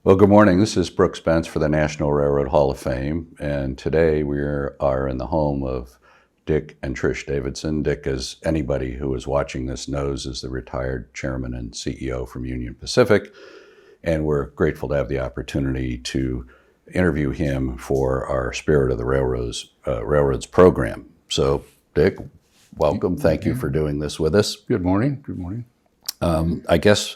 Well, good morning. This is Brooks Spence for the National Railroad Hall of Fame, and today we are in the home of Dick and Trish Davidson. Dick, as anybody who is watching this knows, is the retired chairman and CEO from Union Pacific, and we're grateful to have the opportunity to interview him for our Spirit of the Railroads program. So, Dick, welcome. Thank you for doing this with us. Good morning. Good morning. I guess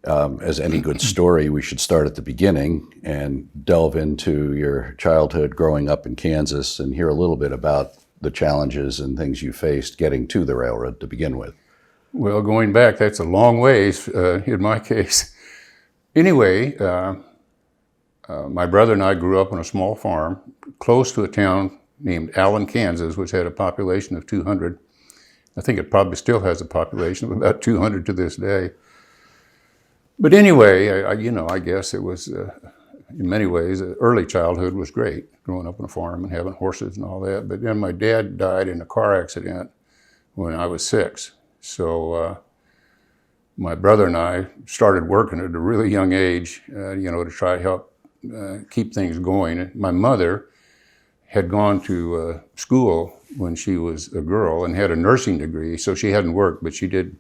as any good story, we should start at the beginning and delve into your childhood growing up in Kansas and hear a little bit about the challenges and things you faced getting to the railroad to begin with. Well, going back, that's a long ways in my case. Anyway, my brother and I grew up on a small farm close to a town named Allen, Kansas, which had a population of 200. I think it probably still has a population of about 200 to this day. But anyway, I guess it was, in many ways, early childhood was great, growing up on a farm and having horses and all that. But then my dad died in a car accident when I was 6. So my brother and I started working at a really young age, to try to help keep things going. My mother had gone to school when she was a girl and had a nursing degree, so she hadn't worked, but she did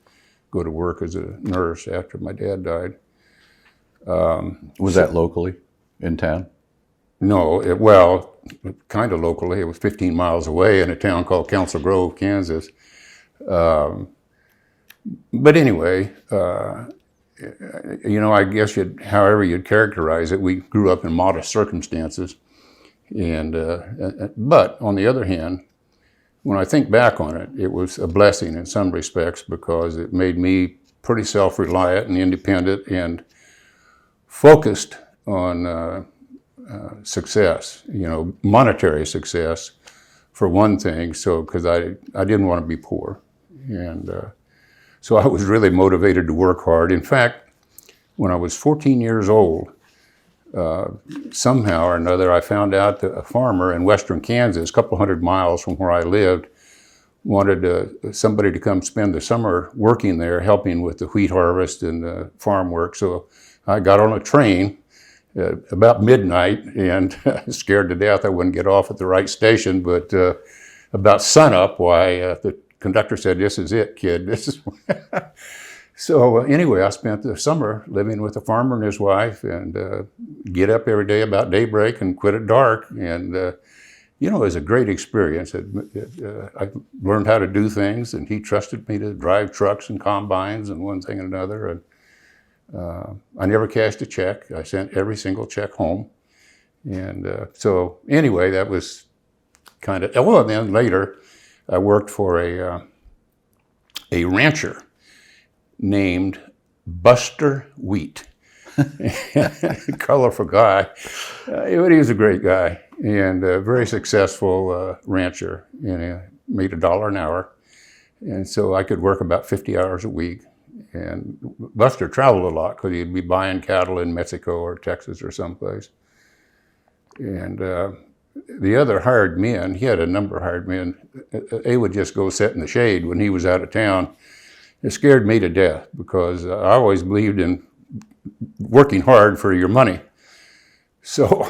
go to work as a nurse after my dad died. Was that locally in town? No, kind of locally. It was 15 miles away in a town called Council Grove, Kansas. But anyway, I guess however you'd characterize it, we grew up in modest circumstances. But on the other hand, when I think back on it, it was a blessing in some respects because it made me pretty self-reliant and independent and focused on success, monetary success for one thing, because I didn't want to be poor. And so I was really motivated to work hard. In fact, when I was 14 years old, somehow or another, I found out that a farmer in western Kansas, a couple hundred miles from where I lived, wanted somebody to come spend the summer working there, helping with the wheat harvest and the farm work. So I got on a train about midnight and scared to death I wouldn't get off at the right station. But about sunup, the conductor said, "This is it, kid. This is." So anyway, I spent the summer living with a farmer and his wife, and get up every day about daybreak and quit at dark. And it was a great experience. I learned how to do things, and he trusted me to drive trucks and combines and one thing and another. And I never cashed a check. I sent every single check home. And so anyway, that was kind of. Well, then later, I worked for a rancher named Buster Wheat. Colorful guy. But he was a great guy and a very successful rancher. And made $1 an hour. And so I could work about 50 hours a week. And Buster traveled a lot because he'd be buying cattle in Mexico or Texas or someplace. And the other hired men, he had a number of hired men, they would just go sit in the shade when he was out of town. It scared me to death because I always believed in working hard for your money. So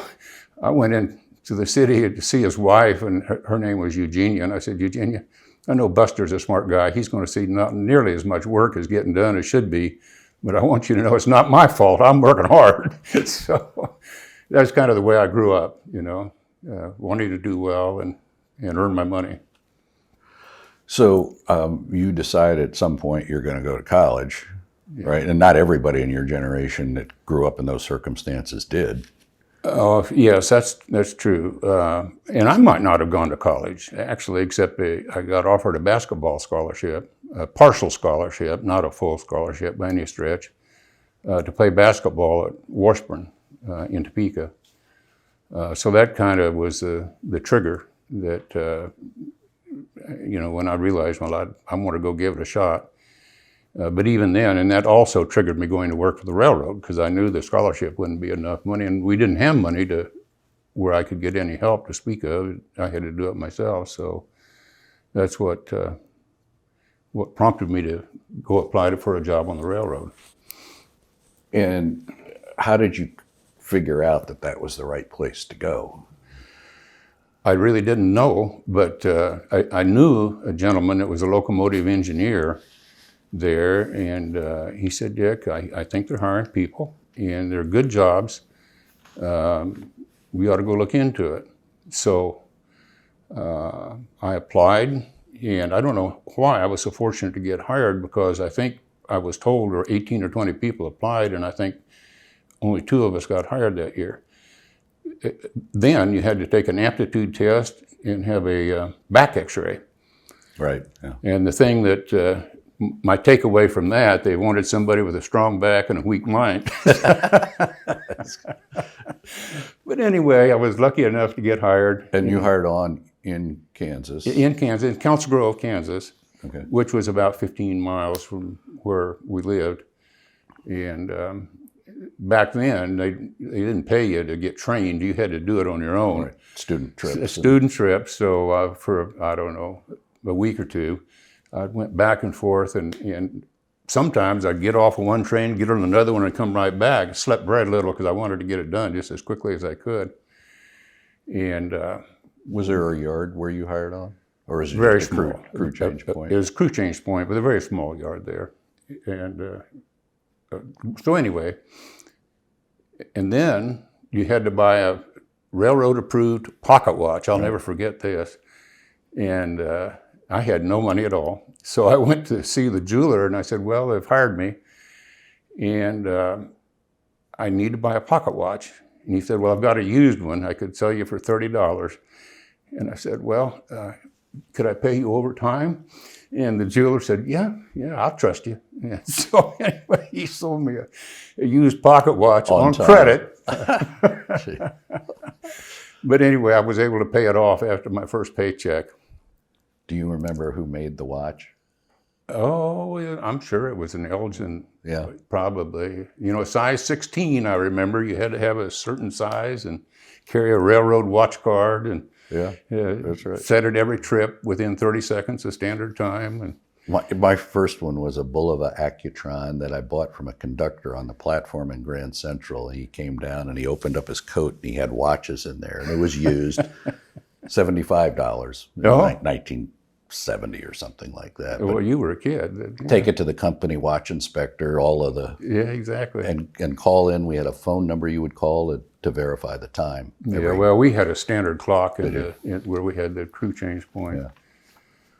I went into the city to see his wife, and her name was Eugenia. And I said, "Eugenia, I know Buster's a smart guy. He's going to see not nearly as much work as getting done as should be, but I want you to know it's not my fault. I'm working hard." So that's kind of the way I grew up, wanting to do well and earn my money. So you decide at some point you're going to go to college, right? And not everybody in your generation that grew up in those circumstances did. Yes, that's true. And I might not have gone to college, actually, except I got offered a basketball scholarship, a partial scholarship, not a full scholarship by any stretch, to play basketball at Washburn in Topeka. So that kind of was the trigger that, when I realized, well, I want to go give it a shot. But even then, and that also triggered me going to work for the railroad because I knew the scholarship wouldn't be enough money, and we didn't have money to where I could get any help to speak of. I had to do it myself. So that's what prompted me to go apply for a job on the railroad. And how did you figure out that that was the right place to go? I really didn't know, but I knew a gentleman that was a locomotive engineer there, and he said, Dick, I think they're hiring people, and they're good jobs. We ought to go look into it. So I applied, and I don't know why I was so fortunate to get hired, because I think I was told 18 or 20 people applied, and I think only 2 of us got hired that year. Then you had to take an aptitude test and have a back x-ray. Right. Yeah. And the thing that my takeaway from that, they wanted somebody with a strong back and a weak mind. But anyway, I was lucky enough to get hired. And you hired on in Kansas? In Kansas, Council Grove, Kansas, Okay. which was about 15 miles from where we lived. And back then, they didn't pay you to get trained. You had to do it on your own. Right. Student trips. A student trip. So for, I don't know, a week or two, I went back and forth, and sometimes I'd get off of one train, get on another one, and come right back. I slept very little because I wanted to get it done just as quickly as I could. And was there a yard where you hired on? Or is it very just a small. crew change point? It was a crew change point with a very small yard there. And so anyway, and then you had to buy a railroad-approved pocket watch. I'll never forget this. And I had no money at all. So I went to see the jeweler, and I said, well, they've hired me, and I need to buy a pocket watch. And he said, well, I've got a used one I could sell you for $30. And I said, well, could I pay you overtime? And the jeweler said, yeah, I'll trust you. And so anyway, he sold me a used pocket watch on credit. But anyway, I was able to pay it off after my first paycheck. Do you remember who made the watch? Oh, yeah, I'm sure it was an Elgin, Yeah. probably. You know, size 16, I remember. You had to have a certain size and carry a railroad watch card, and Yeah, that's right. set it every trip within 30 seconds of standard time. And My first one was a Bulova Accutron that I bought from a conductor on the platform in Grand Central. And he came down and he opened up his coat and he had watches in there, and it was used. $75, Oh. 1970 or something like that. But well, you were a kid. take it to the company watch inspector, all of the, Yeah, exactly. and call in. We had a phone number you would call to verify the time. Yeah, well, we had a standard clock where we had the crew change point. Yeah.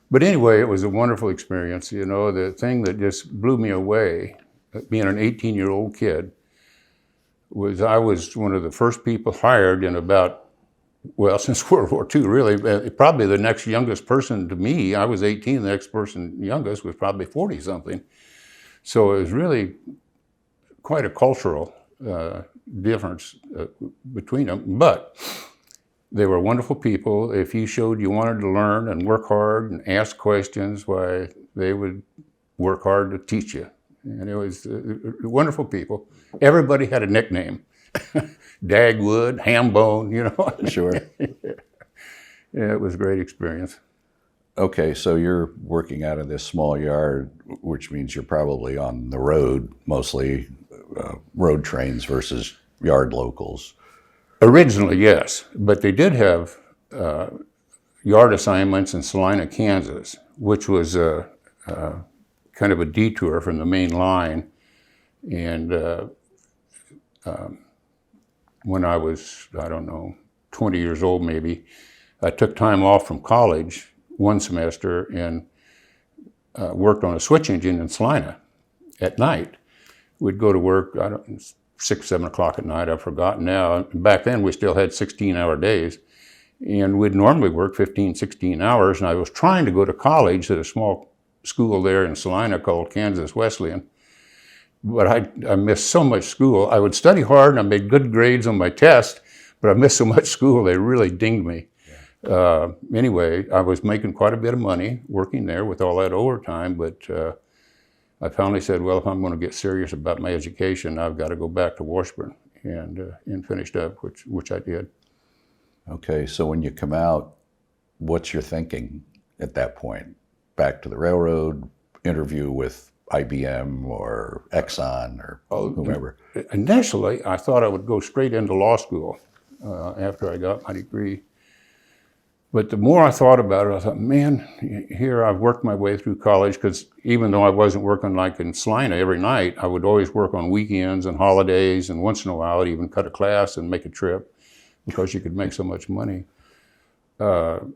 But anyway, it was a wonderful experience. You know, the thing that just blew me away, being an 18-year-old kid, was I was one of the first people hired in about, well, since World War II, really. Probably the next youngest person to me, I was 18, the next person youngest was probably 40-something. So it was really quite a cultural difference between them. But they were wonderful people. If you showed you wanted to learn and work hard and ask questions, why, they would work hard to teach you. And it was wonderful people. Everybody had a nickname. Dagwood, Hambone, you know. Sure. Yeah, it was a great experience. Okay, so you're working out of this small yard, which means you're probably on the road, mostly road trains versus yard locals. Originally, yes, but they did have yard assignments in Salina, Kansas, which was kind of a detour from the main line. And when I was, I don't know, 20 years old maybe, I took time off from college one semester and worked on a switch engine in Salina at night. We'd go to work, 6, 7 o'clock at night, I've forgotten now. Back then we still had 16-hour days. And we'd normally work 15, 16 hours. And I was trying to go to college at a small school there in Salina called Kansas Wesleyan. But I missed so much school. I would study hard and I made good grades on my test, but I missed so much school, they really dinged me. Yeah. Anyway, I was making quite a bit of money working there with all that overtime, but I finally said, well, if I'm going to get serious about my education, I've got to go back to Washburn, and finished up, which I did. Okay, so when you come out, what's your thinking at that point? Back to the railroad, interview with IBM or Exxon or whomever? Initially, I thought I would go straight into law school after I got my degree. But the more I thought about it, I thought, man, here I've worked my way through college, because even though I wasn't working like in Salina every night, I would always work on weekends and holidays, and once in a while I'd even cut a class and make a trip because you could make so much money. When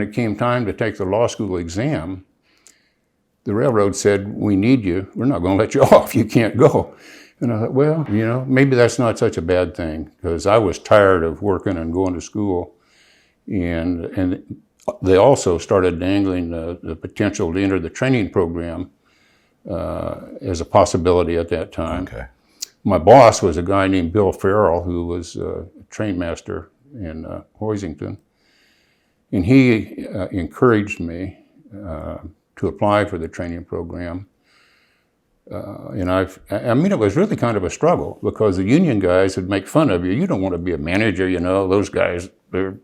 it came time to take the law school exam, the railroad said, we need you. We're not going to let you off. You can't go. And I thought, well, maybe that's not such a bad thing, because I was tired of working and going to school. And they also started dangling the potential to enter the training program as a possibility at that time. Okay. My boss was a guy named Bill Farrell, who was a train master in Hoisington. And he encouraged me to apply for the training program. And it was really kind of a struggle, because the union guys would make fun of you. You don't want to be a manager, those guys, they're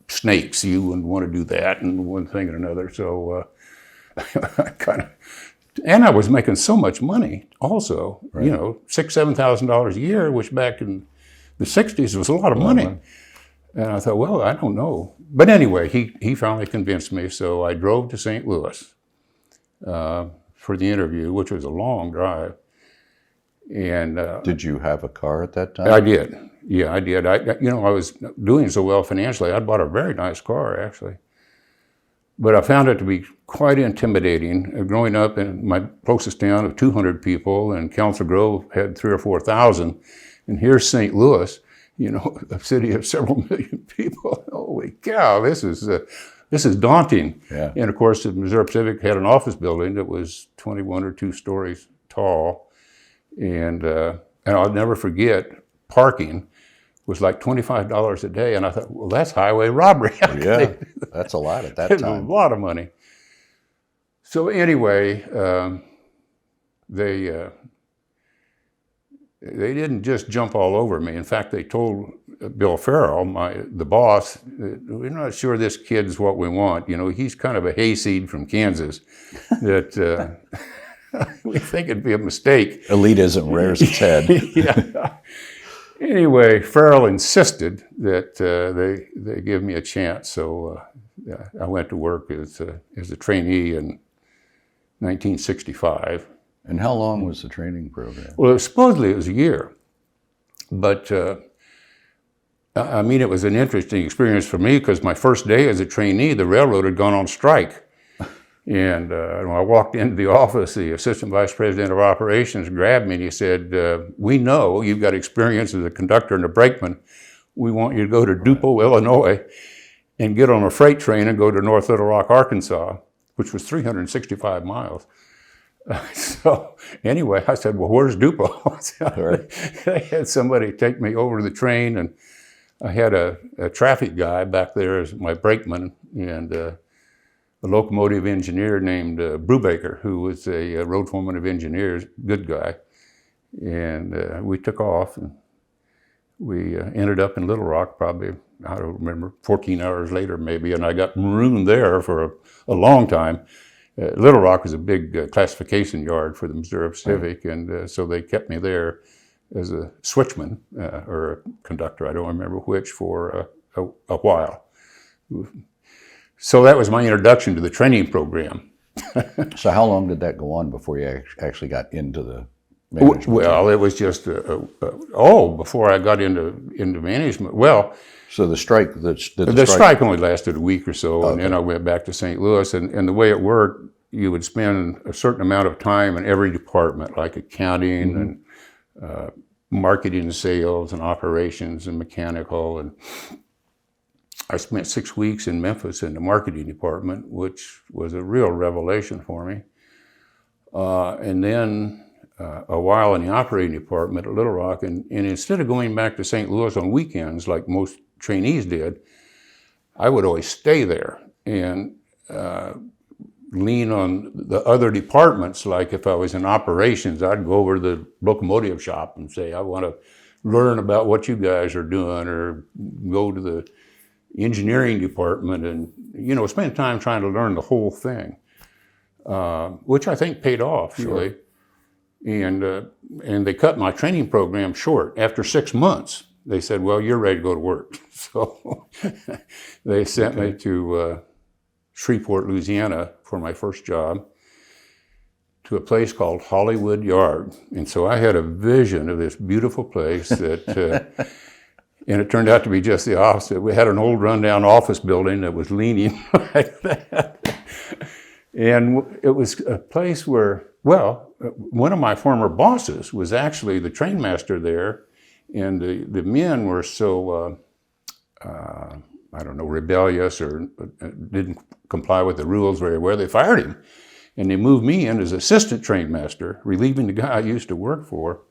snakes. You wouldn't want to do that, and one thing and another. So and I was making so much money also, right. $6,000-7,000 a year, which back in the 60s was a lot of money. And I thought, well, I don't know. But anyway, he finally convinced me, so I drove to St. Louis for the interview, which was a long drive. And did you have a car at that time? I did. Yeah, I did. I was doing so well financially. I bought a very nice car, actually. But I found it to be quite intimidating. Growing up in my closest town of 200 people, and Council Grove had 3,000 or 4,000, and here's St. Louis, a city of several million people. Holy cow! This is daunting. Yeah. And of course, the Missouri Pacific had an office building that was 21 or 2 stories tall, and I'll never forget, parking was like $25 a day, and I thought, well, that's highway robbery. Yeah, that's a lot at that time. A lot of money. So anyway, they didn't just jump all over me. In fact, they told Bill Farrell, the boss, we're not sure this kid's what we want. He's kind of a hayseed from Kansas, that we think it'd be a mistake. Elitism rears its head. Yeah. Anyway, Farrell insisted that they give me a chance, so I went to work as a trainee in 1965. And how long was the training program? Well, supposedly it was a year, but it was an interesting experience for me, because my first day as a trainee, the railroad had gone on strike. And when I walked into the office, the assistant vice president of operations grabbed me and he said, we know you've got experience as a conductor and a brakeman. We want you to go to Dupo, Illinois, and get on a freight train and go to North Little Rock, Arkansas, which was 365 miles. So anyway, I said, well, where's Dupo? They had somebody take me over to the train, and I had a traffic guy back there as my brakeman, and a locomotive engineer named Brubaker, who was a road foreman of engineers, good guy. And we took off, and we ended up in Little Rock probably, I don't remember, 14 hours later maybe, and I got marooned there for a long time. Little Rock was a big classification yard for the Missouri Pacific, and so they kept me there as a switchman or a conductor, I don't remember which, for a while. So that was my introduction to the training program. So how long did that go on before you actually got into the management? Well, it was just, before I got into management. Well, so the strike, the strike only lasted a week or so, Okay. and then I went back to St. Louis, and the way it worked, you would spend a certain amount of time in every department, like accounting and marketing and sales and operations and mechanical. And I spent 6 weeks in Memphis in the marketing department, which was a real revelation for me. And then a while in the operating department at Little Rock, and instead of going back to St. Louis on weekends like most trainees did, I would always stay there and lean on the other departments. Like if I was in operations, I'd go over to the locomotive shop and say, I want to learn about what you guys are doing, or go to the engineering department and, spend time trying to learn the whole thing. which I think paid off, really. And they cut my training program short. After 6 months, they said, well, you're ready to go to work. So they sent me to Shreveport, Louisiana for my first job, to a place called Hollywood Yard. And so I had a vision of this beautiful place that, and it turned out to be just the opposite. We had an old rundown office building that was leaning like that. And it was a place where, well, one of my former bosses was actually the trainmaster there, and the men were so, I don't know, rebellious or didn't comply with the rules very well, they fired him. And they moved me in as assistant trainmaster, relieving the guy I used to work for.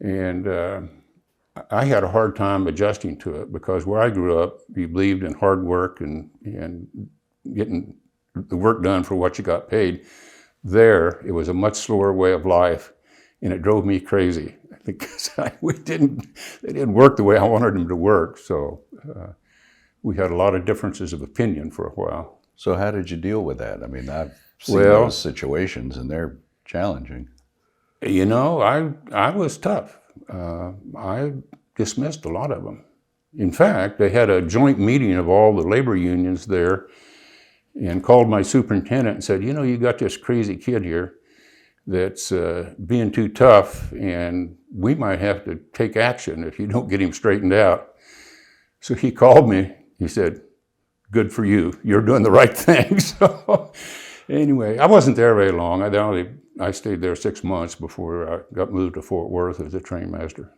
And I had a hard time adjusting to it because where I grew up, you believed in hard work and getting the work done for what you got paid. There, it was a much slower way of life, and it drove me crazy because they didn't work the way I wanted them to work. So we had a lot of differences of opinion for a while. So how did you deal with that? I mean, I've seen those situations, and they're challenging. You know, I was tough. I dismissed a lot of them. In fact, they had a joint meeting of all the labor unions there and called my superintendent and said, you know, you got this crazy kid here that's being too tough, and we might have to take action if you don't get him straightened out. So he called me. He said, good for you. You're doing the right thing. So anyway, I wasn't there very long. I stayed there 6 months before I got moved to Fort Worth as a trainmaster.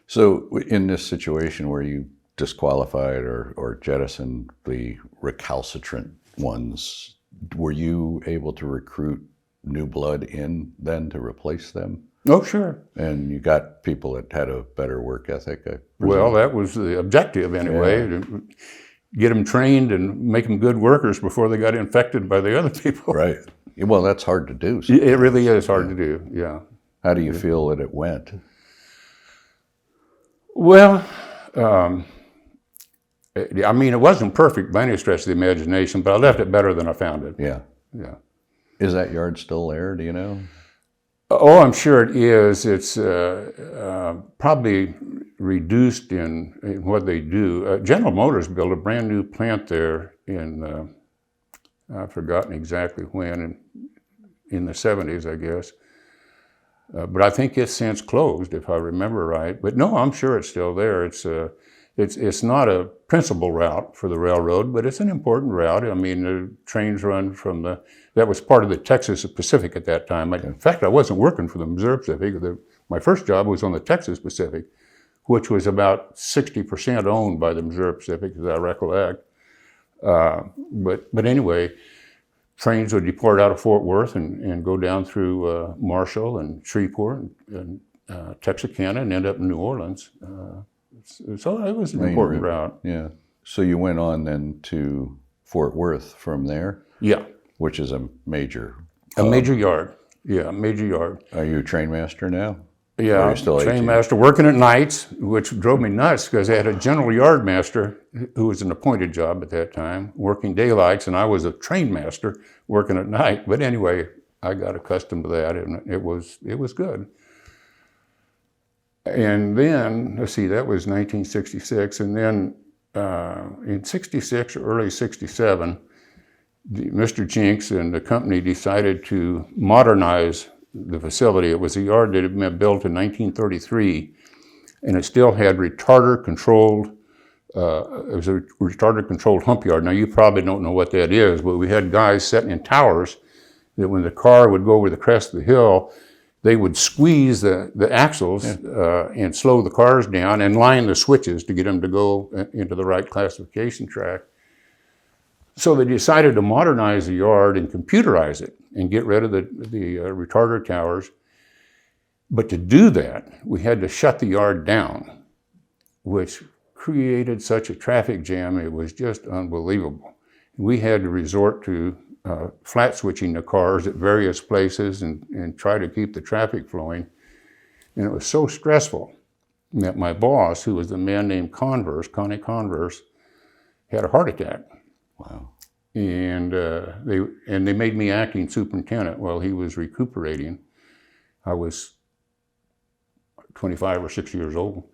So in this situation where you disqualified or jettisoned the recalcitrant ones, were you able to recruit new blood in then to replace them? Oh, sure. And you got people that had a better work ethic? Well, that was the objective anyway. Yeah. To get them trained and make them good workers before they got infected by the other people. Right. Well, that's hard to do. Sometimes. It really is hard to do, yeah. How do you feel that it went? Well, I mean, it wasn't perfect by any stretch of the imagination, but I left it better than I found it. Yeah. Yeah. Is that yard still there, do you know? Oh, I'm sure it is. It's probably reduced in what they do. General Motors built a brand new plant there in, I've forgotten exactly when, in the 70s, I guess. But I think it's since closed, if I remember right. But no, I'm sure it's still there. It's not a principal route for the railroad, but it's an important route. I mean, the trains run from that was part of the Texas Pacific at that time. In fact, I wasn't working for the Missouri Pacific. My first job was on the Texas Pacific, which was about 60% owned by the Missouri Pacific, as I recollect. But anyway, trains would depart out of Fort Worth and go down through Marshall and Shreveport and Texarkana and end up in New Orleans. So it was an important route. Yeah. So you went on then to Fort Worth from there? Yeah. Which is a major yard. Yeah, a major yard. Are you a trainmaster now? Yeah, I'm trainmaster working at nights, which drove me nuts because I had a general yard master who was an appointed job at that time, working daylights, and I was a trainmaster working at night. But anyway, I got accustomed to that, and it was good. And then, let's see, that was 1966, and then in 66 or early 67, Mr. Jinks and the company decided to modernize the facility. It was a yard that had been built in 1933, and it still had retarder-controlled, it was a retarder-controlled hump yard. Now, you probably don't know what that is, but we had guys sitting in towers that when the car would go over the crest of the hill, they would squeeze the axles and slow the cars down and line the switches to get them to go into the right classification track. So they decided to modernize the yard and computerize it and get rid of the retarder towers. But to do that, we had to shut the yard down, which created such a traffic jam. It was just unbelievable. We had to resort to flat switching the cars at various places and try to keep the traffic flowing. And it was so stressful that my boss, who was a man named Connie Converse, had a heart attack. Wow. and they made me acting superintendent while he was recuperating. I was 25 or 6 years old,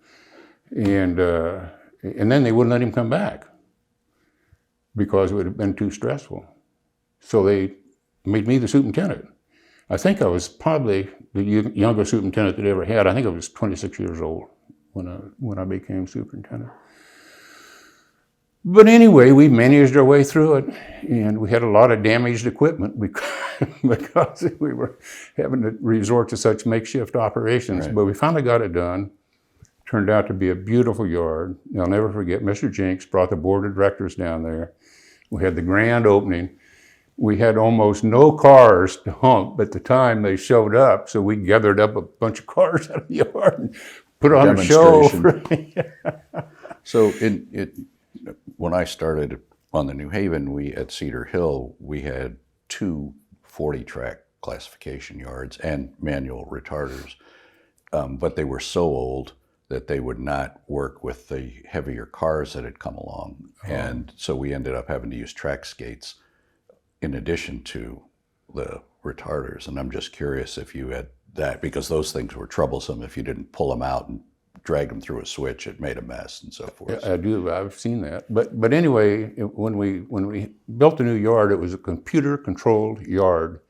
and then they wouldn't let him come back because it would have been too stressful. So they made me the superintendent. I think I was probably the youngest superintendent that they ever had. I think I was 26 years old when I became superintendent. But anyway, we managed our way through it, and we had a lot of damaged equipment because we were having to resort to such makeshift operations. Right. But we finally got it done. Turned out to be a beautiful yard. I'll never forget, Mr. Jinks brought the board of directors down there. We had the grand opening. We had almost no cars to hump at the time they showed up, so we gathered up a bunch of cars out of the yard and put on a show. So when I started on the New Haven, at Cedar Hill, we had two 40-track classification yards and manual retarders, but they were so old that they would not work with the heavier cars that had come along. And so we ended up having to use track skates in addition to the retarders. And I'm just curious if you had that, because those things were troublesome. If you didn't pull them out and drag them through a switch, it made a mess and so forth. I do. I've seen that. But anyway, when we built the new yard, it was a computer-controlled yard,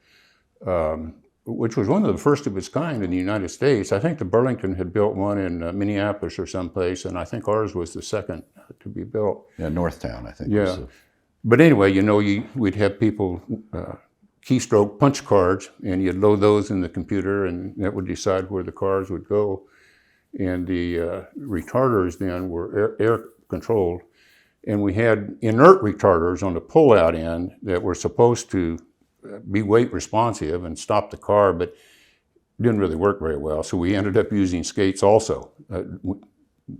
which was one of the first of its kind in the United States. I think the Burlington had built one in Minneapolis or someplace, and I think ours was the second to be built. Yeah, Northtown, I think. Yeah. But anyway, we'd have people keystroke punch cards, and you'd load those in the computer, and that would decide where the cars would go. And the retarders then were air controlled, and we had inert retarders on the pull-out end that were supposed to be weight responsive and stop the car, but didn't really work very well. So we ended up using skates also.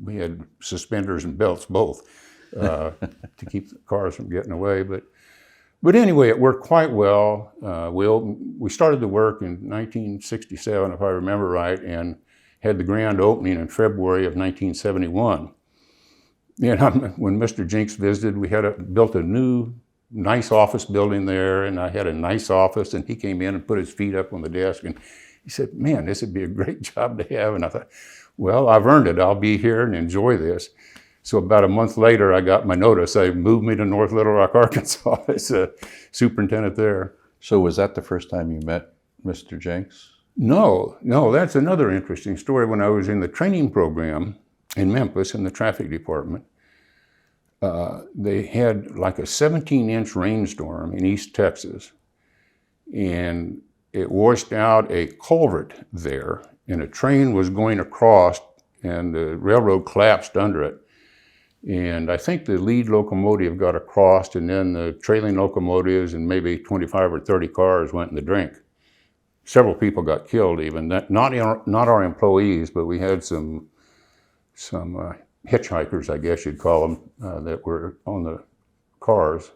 We had suspenders and belts both to keep the cars from getting away. But anyway, it worked quite well. We started the work in 1967, if I remember right, and had the grand opening in February of 1971. And when Mr. Jinks visited, we had built a new, nice office building there, and I had a nice office, and he came in and put his feet up on the desk, and he said, "Man, this would be a great job to have." And I thought, well, I've earned it. I'll be here and enjoy this. So about a month later, I got my notice. They moved me to North Little Rock, Arkansas as a superintendent there. So was that the first time you met Mr. Jinks? No, that's another interesting story. When I was in the training program in Memphis in the traffic department, they had like a 17-inch rainstorm in East Texas, and it washed out a culvert there, and a train was going across, and the railroad collapsed under it. And I think the lead locomotive got across, and then the trailing locomotives and maybe 25 or 30 cars went in the drink. Several people got killed even, not our employees, but we had some hitchhikers, I guess you'd call them, that were on the cars.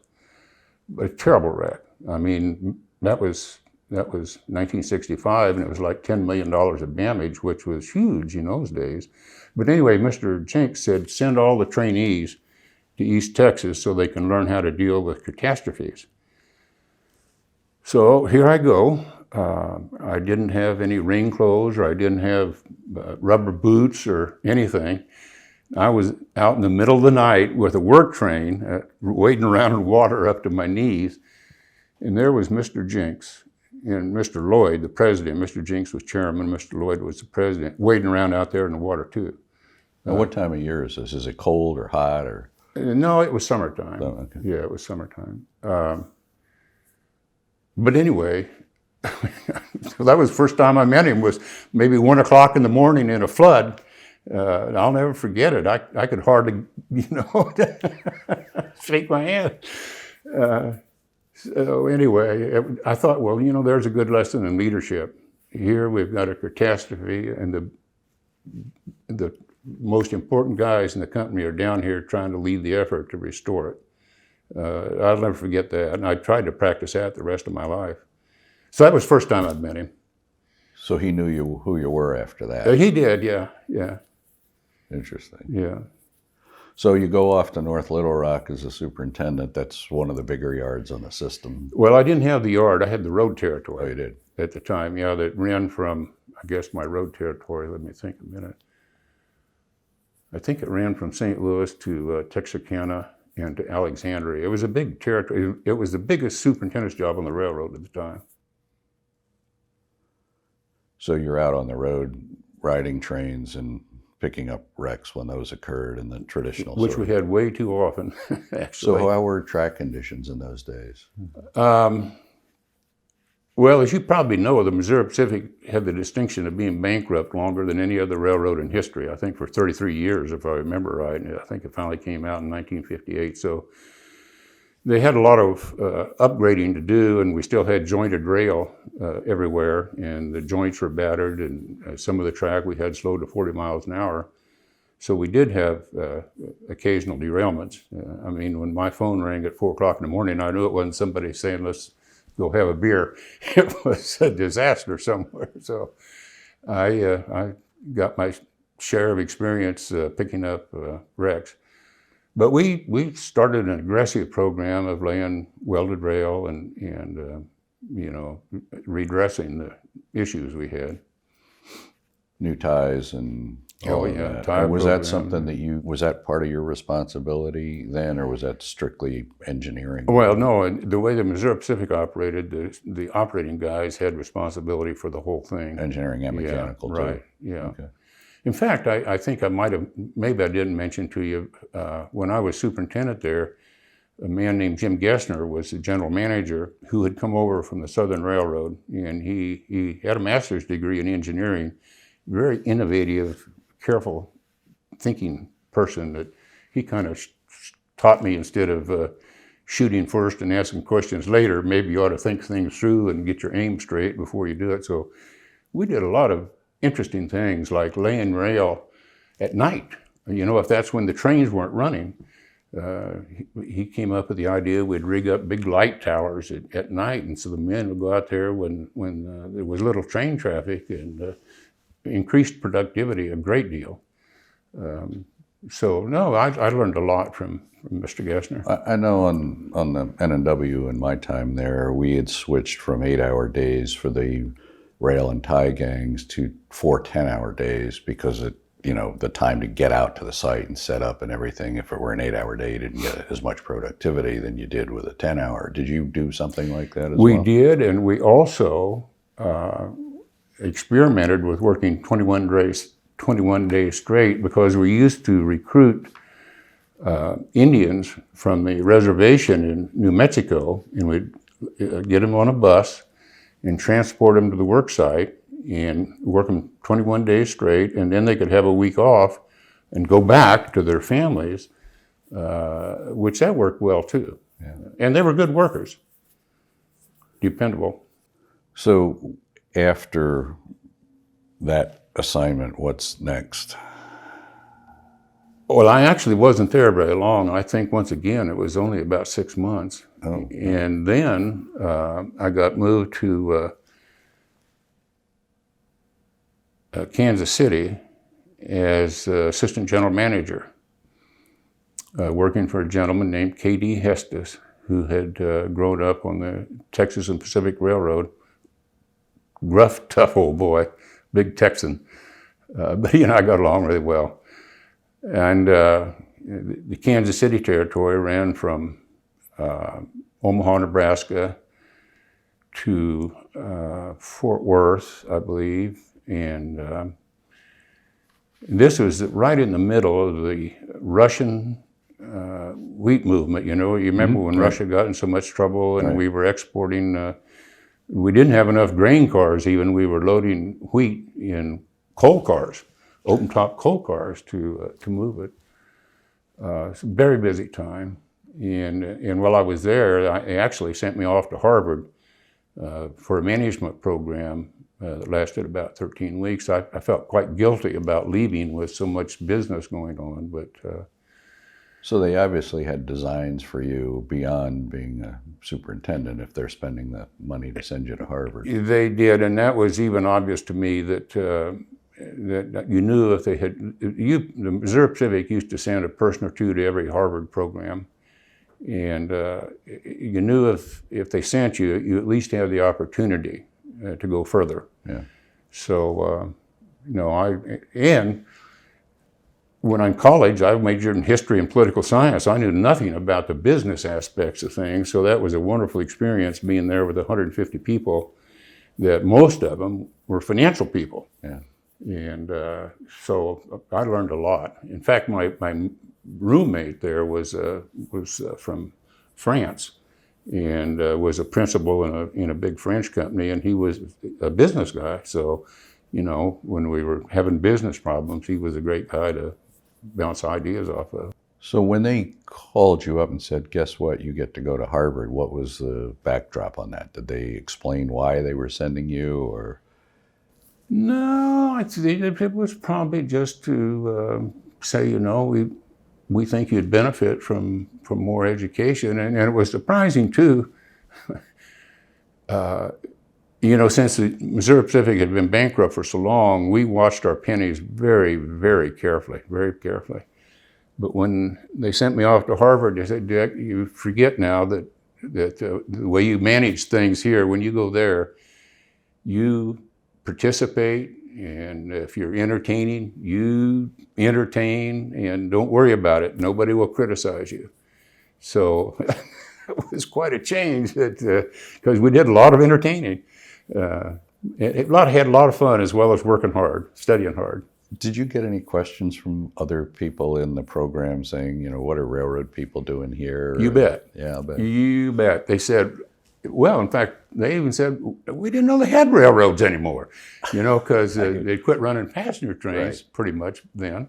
A terrible wreck. I mean, that was 1965, and it was like $10 million of damage, which was huge in those days. But anyway, Mr. Jinks said, send all the trainees to East Texas so they can learn how to deal with catastrophes. So here I go. I didn't have any rain clothes, or I didn't have rubber boots or anything. I was out in the middle of the night with a work train, wading around in water up to my knees, and there was Mr. Jinks and Mr. Lloyd, the president. Mr. Jinks was chairman, Mr. Lloyd was the president, wading around out there in the water too. Now, what time of year is this? Is it cold or hot or? No, it was summertime. Oh, okay. Yeah, it was summertime. But anyway, that was the first time I met him, was maybe 1 o'clock in the morning in a flood. I'll never forget it. I could hardly, shake my hand. So anyway, I thought, well, there's a good lesson in leadership. Here we've got a catastrophe, and the most important guys in the company are down here trying to lead the effort to restore it. I'll never forget that, and I tried to practice that the rest of my life. So that was the first time I'd met him. So he knew who you were after that? He did, yeah. Interesting. Yeah. So you go off to North Little Rock as a superintendent. That's one of the bigger yards on the system. Well, I didn't have the yard. I had the road Oh, territory you did. at the time. Yeah, that ran from, I guess, my road territory. Let me think a minute. I think it ran from St. Louis to Texarkana and to Alexandria. It was a big territory. It was the biggest superintendent's job on the railroad at the time. So you're out on the road riding trains and picking up wrecks when those occurred in the traditional Which sort we of. had way too often, So actually. how were track conditions in those days? Well, as you probably know, the Missouri Pacific had the distinction of being bankrupt longer than any other railroad in history. I think for 33 years, if I remember right. And I think it finally came out in 1958. So they had a lot of upgrading to do, and we still had jointed rail everywhere, and the joints were battered, and some of the track we had slowed to 40 miles an hour. So we did have occasional derailments. I mean, when my phone rang at 4 o'clock in the morning, I knew it wasn't somebody saying, let's go have a beer. It was a disaster somewhere. So I got my share of experience picking up wrecks. But we started an aggressive program of laying welded rail and you know, redressing the issues we had. New ties and all of yeah, that. tie And was that program. something that was that part of your responsibility then, or was that strictly engineering? Well, no, and the way the Missouri Pacific operated, the operating guys had responsibility for the whole thing. Engineering and mechanical yeah, too. right, yeah. Okay. In fact, I think I might have, maybe I didn't mention to you, when I was superintendent there, a man named Jim Gessner was the general manager who had come over from the Southern Railroad, and he had a master's degree in engineering, very innovative, careful thinking person that he kind of taught me, instead of shooting first and asking questions later, maybe you ought to think things through and get your aim straight before you do it. So we did a lot of interesting things like laying rail at night. You know, if that's when the trains weren't running, he came up with the idea we'd rig up big light towers at night, and so the men would go out there when there was little train traffic, and increased productivity a great deal. So no, I learned a lot from Mr. Gessner. I know on the N&W in my time there, we had switched from 8-hour days for the rail and tie gangs to 4 10-hour days because the time to get out to the site and set up and everything, if it were an 8-hour day, you didn't get as much productivity than you did with a 10-hour. Did you do something like that as well? We did, and we also experimented with working 21 days straight, because we used to recruit Indians from the reservation in New Mexico, and we'd get them on a bus and transport them to the work site and work them 21 days straight, and then they could have a week off and go back to their families, which that worked well too. Yeah. And they were good workers, dependable. So after that assignment, what's next? Well, I actually wasn't there very long. I think once again it was only about 6 months. Oh. And then I got moved to Kansas City as assistant general manager, working for a gentleman named K.D. Hestus, who had grown up on the Texas and Pacific Railroad. Rough, tough old boy, big Texan. But he and I got along really well. And the Kansas City territory ran from Omaha, Nebraska to Fort Worth, I believe. And this was right in the middle of the Russian wheat movement. You know, you remember when Russia got in so much trouble, and we were exporting, we didn't have enough grain cars even. We were loading wheat in coal cars, open top coal cars to move it. It's a very busy time. And while I was there, they actually sent me off to Harvard for a management program that lasted about 13 weeks. I felt quite guilty about leaving with so much business going on, but... So they obviously had designs for you beyond being a superintendent if they're spending the money to send you to Harvard. They did, and that was even obvious to me that that you knew if they had, the Missouri Pacific used to send a person or two to every Harvard program. And you knew if they sent you, you at least had the opportunity to go further. Yeah. So, and when I'm in college, I majored in history and political science. I knew nothing about the business aspects of things. So that was a wonderful experience being there with 150 people that most of them were financial people. Yeah. And so I learned a lot. In fact, my roommate there was from France and was a principal in a big French company, and he was a business guy. So, when we were having business problems, he was a great guy to bounce ideas off of. So when they called you up and said, guess what, you get to go to Harvard, what was the backdrop on that? Did they explain why they were sending you, or? No, it was probably just to say, we think you'd benefit from more education. And it was surprising too, since the Missouri Pacific had been bankrupt for so long, we watched our pennies very, very carefully, very carefully. But when they sent me off to Harvard, they said, Dick, you forget now that the way you manage things here, when you go there, you participate, and if you're entertaining, you entertain, and don't worry about it. Nobody will criticize you. So it was quite a change because we did a lot of entertaining. Had a lot of fun as well as working hard, studying hard. Did you get any questions from other people in the program saying, what are railroad people doing here? You bet. Yeah, I bet. You bet. They said, well, in fact, they even said, we didn't know they had railroads anymore, because they quit running passenger trains pretty much then.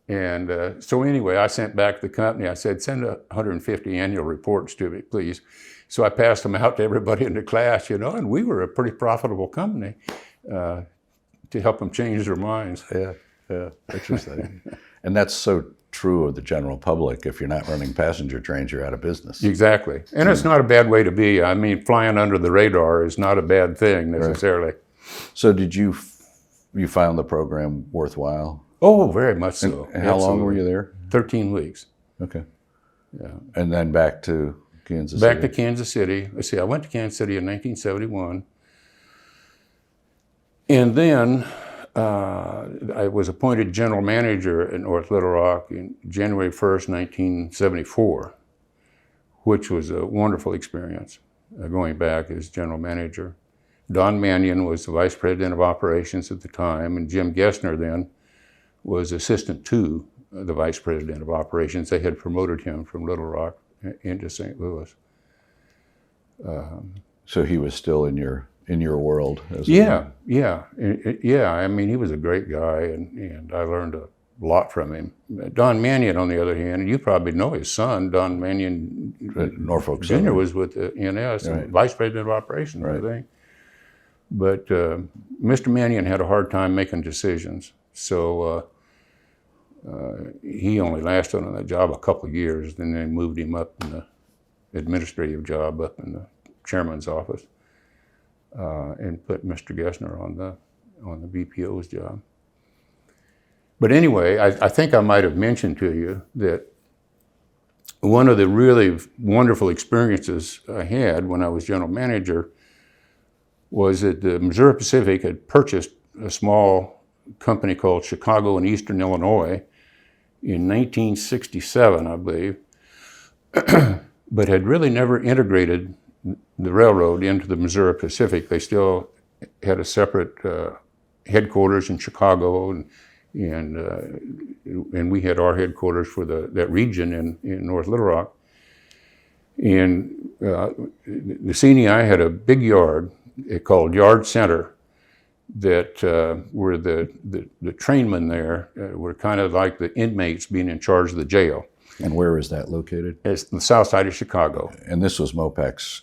And so anyway, I sent back to the company. I said, send 150 annual reports to me, please. So I passed them out to everybody in the class, and we were a pretty profitable company to help them change their minds. Yeah, interesting. And that's so true of the general public. If you're not running passenger trains, you're out of business. Exactly. And it's not a bad way to be. I mean, flying under the radar is not a bad thing necessarily. Right. So did you found the program worthwhile? Oh, very much so. And how long were you there? 13 weeks. Okay. Yeah. And then back to Kansas City? Back to Kansas City. Let's see, I went to Kansas City in 1971. And then I was appointed general manager at North Little Rock in January 1st, 1974, which was a wonderful experience, going back as general manager. Don Mannion was the vice president of operations at the time, and Jim Gessner then was assistant to the vice president of operations. They had promoted him from Little Rock into St. Louis. So he was still in your world? Yeah. I mean, he was a great guy, and I learned a lot from him. Don Mannion, on the other hand, and you probably know his son, Don Mannion Norfolk Jr. was with the NS, right. Vice President of Operations, right. I think. But Mr. Mannion had a hard time making decisions, so he only lasted on that job a couple of years. Then they moved him up in the administrative job up in the chairman's office. And put Mr. Gessner on the BPO's job. But anyway, I think I might have mentioned to you that one of the really wonderful experiences I had when I was general manager was that the Missouri Pacific had purchased a small company called Chicago and Eastern Illinois in 1967, I believe, but had really never integrated the railroad into the Missouri Pacific. They still had a separate headquarters in Chicago, and we had our headquarters for that region in North Little Rock. And the CNEI had a big yard called Yard Center that were the trainmen there were kind of like the inmates being in charge of the jail. And where is that located? It's the south side of Chicago. And this was MOPAC's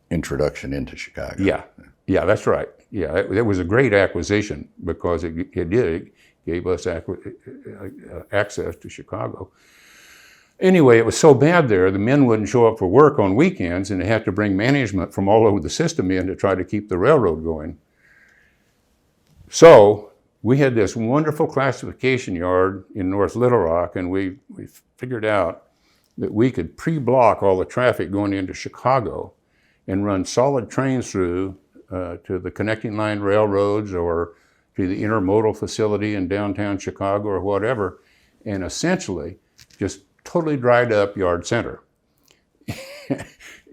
introduction into Chicago. Yeah, that's right. Yeah, it was a great acquisition because it gave us access to Chicago. Anyway, it was so bad there, the men wouldn't show up for work on weekends, and they had to bring management from all over the system in to try to keep the railroad going. So we had this wonderful classification yard in North Little Rock, and we figured out that we could pre-block all the traffic going into Chicago and run solid trains through to the connecting line railroads or to the intermodal facility in downtown Chicago or whatever, and essentially just totally dried up Yard Center.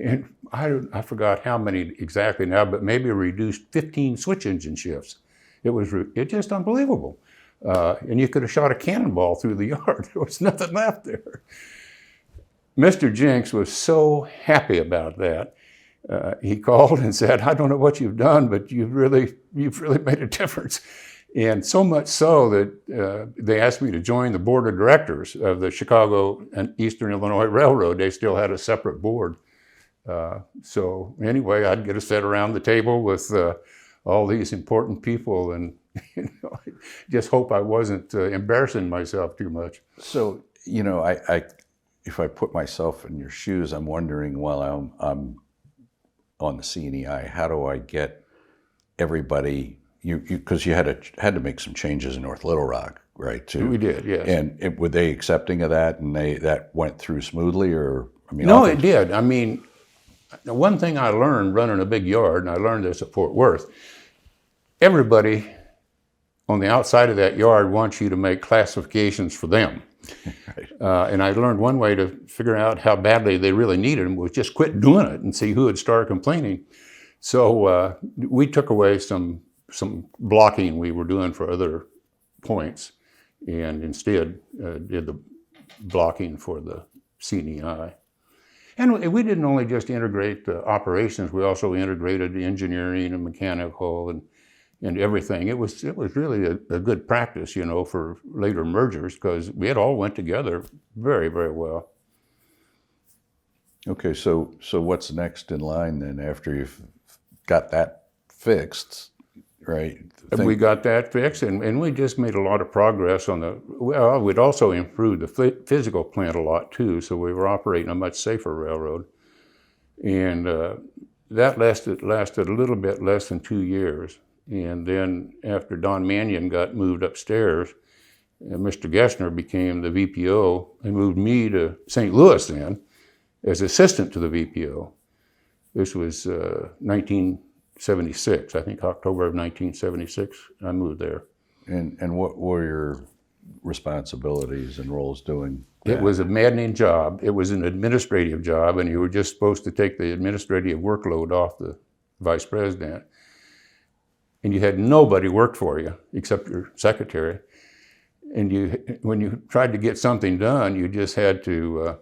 And I forgot how many exactly now, but maybe reduced 15 switch engine shifts. It's just unbelievable. And you could have shot a cannonball through the yard. There was nothing left there. Mr. Jenks was so happy about that. He called and said, "I don't know what you've done, but you've really made a difference." And so much so that they asked me to join the board of directors of the Chicago and Eastern Illinois Railroad. They still had a separate board. So anyway, I'd get to sit around the table with all these important people, and I just hope I wasn't embarrassing myself too much. So, I if I put myself in your shoes, I'm wondering while I'm on the CNEI, how do I get everybody? Because you had to make some changes in North Little Rock, right? Too. We did, yes. And were they accepting of that, and that went through smoothly, or No, it did. I mean, the one thing I learned running a big yard, and I learned this at Fort Worth, everybody on the outside of that yard wants you to make classifications for them. Right. And I learned one way to figure out how badly they really needed them was just quit doing it and see who would start complaining. So we took away some blocking we were doing for other points, and instead did the blocking for the CNEI. And we didn't only just integrate the operations, we also integrated the engineering and mechanical and everything. It was really a good practice, for later mergers, because we had all went together very, very well. Okay, so what's next in line then after you've got that fixed, right? We got that fixed, and we just made a lot of progress on we'd also improved the physical plant a lot too, so we were operating a much safer railroad. And that lasted a little bit less than 2 years. And then after Don Mannion got moved upstairs, Mr. Gessner became the VPO. They moved me to St. Louis then as assistant to the VPO. This was 1976, I think October of 1976, I moved there. And what were your responsibilities and roles doing that? It was a maddening job. It was an administrative job, and you were just supposed to take the administrative workload off the vice president. And you had nobody work for you except your secretary. And when you tried to get something done, you just had to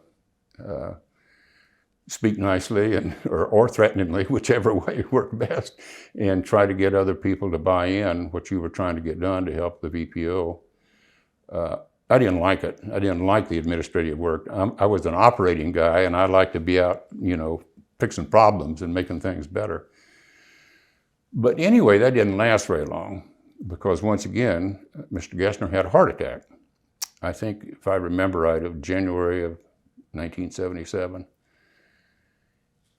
speak nicely or threateningly, whichever way worked best, and try to get other people to buy in what you were trying to get done to help the VPO. I didn't like it. I didn't like the administrative work. I was an operating guy, and I liked to be out, fixing problems and making things better. But anyway, that didn't last very long, because once again, Mr. Gessner had a heart attack. I think, if I remember right, of January of 1977.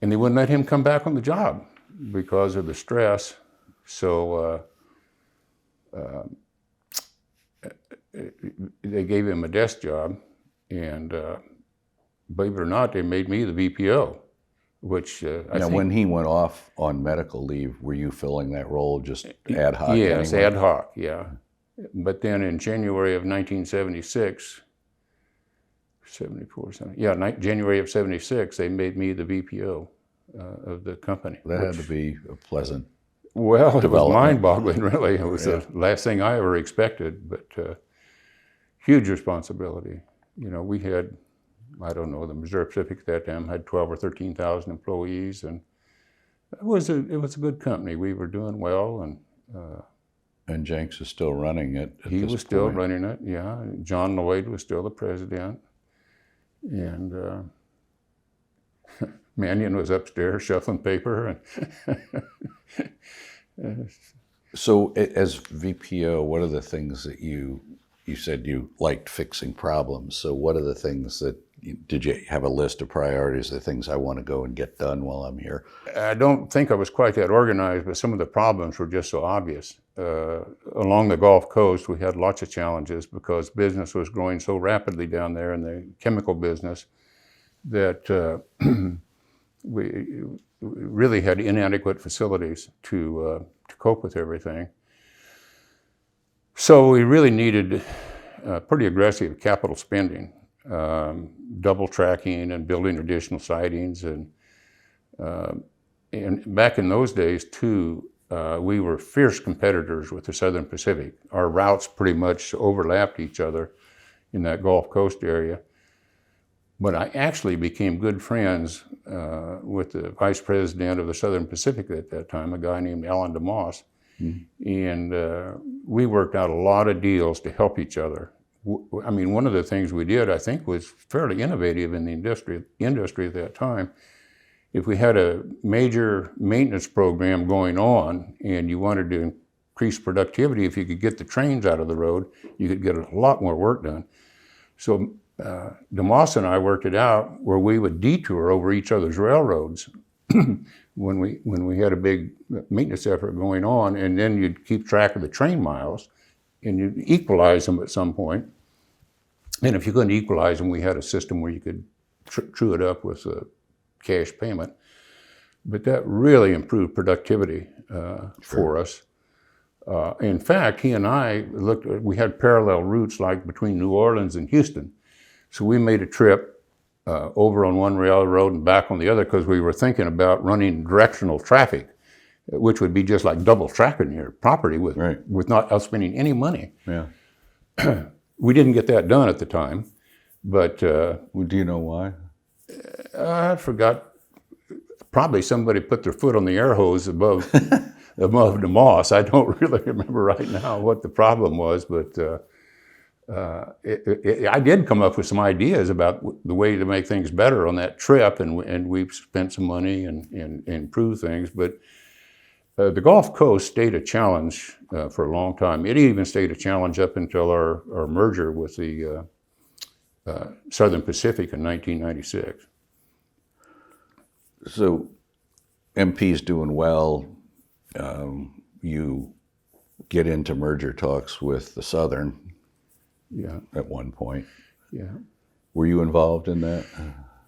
And they wouldn't let him come back on the job because of the stress. So they gave him a desk job, and believe it or not, they made me the VPO. Which I think, when he went off on medical leave, were you filling that role just ad hoc? Yes, anyway? ad hoc, yeah. But then in January of 1976, January of 76, they made me the VPO of the company. That had to be a pleasant Well, it was mind-boggling, really. It was the last thing I ever expected, but huge responsibility. We had, I don't know, the Missouri Pacific at that time had 12 or 13,000 employees, and it was a good company. We were doing well, and Jenks is still running it. He was still running it. Yeah, John Lloyd was still the president, and Mannion was upstairs shuffling paper. So, as VPO, what are the things that you said you liked fixing problems? So, what are the things that Did you have a list of priorities, the things I want to go and get done while I'm here? I don't think I was quite that organized, but some of the problems were just so obvious. Along the Gulf Coast, we had lots of challenges because business was growing so rapidly down there in the chemical business that we really had inadequate facilities to cope with everything. So we really needed pretty aggressive capital spending, double tracking and building additional sidings. And back in those days, too, we were fierce competitors with the Southern Pacific. Our routes pretty much overlapped each other in that Gulf Coast area. But I actually became good friends with the vice president of the Southern Pacific at that time, a guy named Alan DeMoss. Mm-hmm. And we worked out a lot of deals to help each other. I mean, one of the things we did, I think, was fairly innovative in the industry at that time. If we had a major maintenance program going on and you wanted to increase productivity, if you could get the trains out of the road, you could get a lot more work done. So DeMoss and I worked it out where we would detour over each other's railroads when we had a big maintenance effort going on, and then you'd keep track of the train miles and you'd equalize them at some point. And if you couldn't equalize them, we had a system where you could true it up with a cash payment. But that really improved productivity for us. In fact, he and I we had parallel routes like between New Orleans and Houston. So we made a trip over on one railroad and back on the other because we were thinking about running directional traffic, which would be just like double tracking your property with not outspending any money. Yeah. We didn't get that done at the time, but... do you know why? I forgot. Probably somebody put their foot on the air hose above the moss. I don't really remember right now what the problem was, but I did come up with some ideas about the way to make things better on that trip, and we spent some money and improved things. But the Gulf Coast stayed a challenge for a long time. It even stayed a challenge up until our merger with the Southern Pacific in 1996. So MP's doing well. You get into merger talks with the Southern at one point. Yeah. Were you involved in that?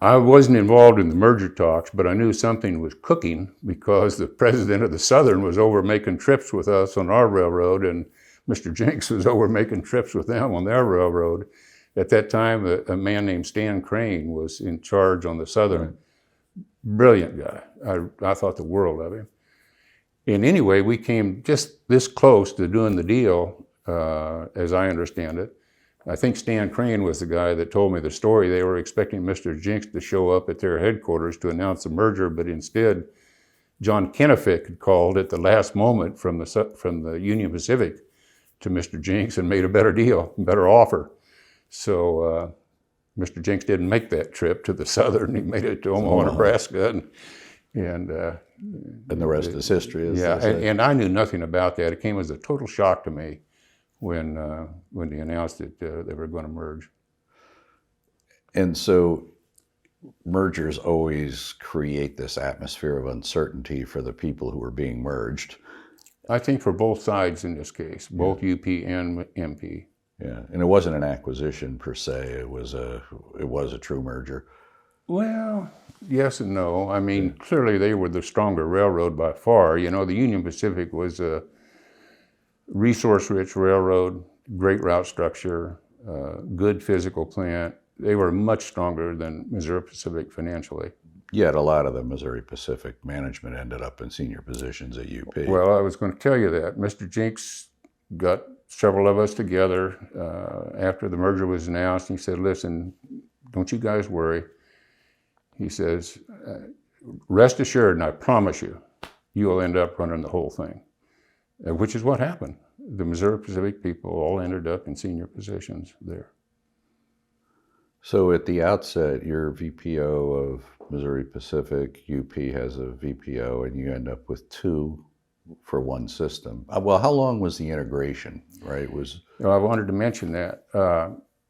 I wasn't involved in the merger talks, but I knew something was cooking because the president of the Southern was over making trips with us on our railroad, and Mr. Jenks was over making trips with them on their railroad. At that time, a man named Stan Crane was in charge on the Southern. Right. Brilliant guy. I thought the world of him. And anyway, we came just this close to doing the deal, as I understand it. I think Stan Crane was the guy that told me the story. They were expecting Mr. Jenks to show up at their headquarters to announce the merger, but instead, John Kennefick had called at the last moment from the Union Pacific to Mr. Jenks and made a better deal, better offer. So Mr. Jenks didn't make that trip to the Southern. He made it to Omaha, Nebraska, and the rest is history. And I knew nothing about that. It came as a total shock to me when they announced that they were going to merge. And so mergers always create this atmosphere of uncertainty for the people who are being merged. I think for both sides in this case, both UP and MP. Yeah, and it wasn't an acquisition per se. It was a true merger. Well, yes and no. I mean, clearly they were the stronger railroad by far. You know, the Union Pacific was a resource-rich railroad, great route structure, good physical plant. They were much stronger than Missouri Pacific financially. Yet a lot of the Missouri Pacific management ended up in senior positions at UP. Well, I was going to tell you that. Mr. Jenks got several of us together after the merger was announced. He said, listen, don't you guys worry. He says, rest assured, and I promise you, you will end up running the whole thing, which is what happened. The Missouri Pacific people all ended up in senior positions there. So at the outset, you're VPO of Missouri Pacific, UP has a VPO, and you end up with two for one system. Well, how long was the integration, right? I wanted to mention that.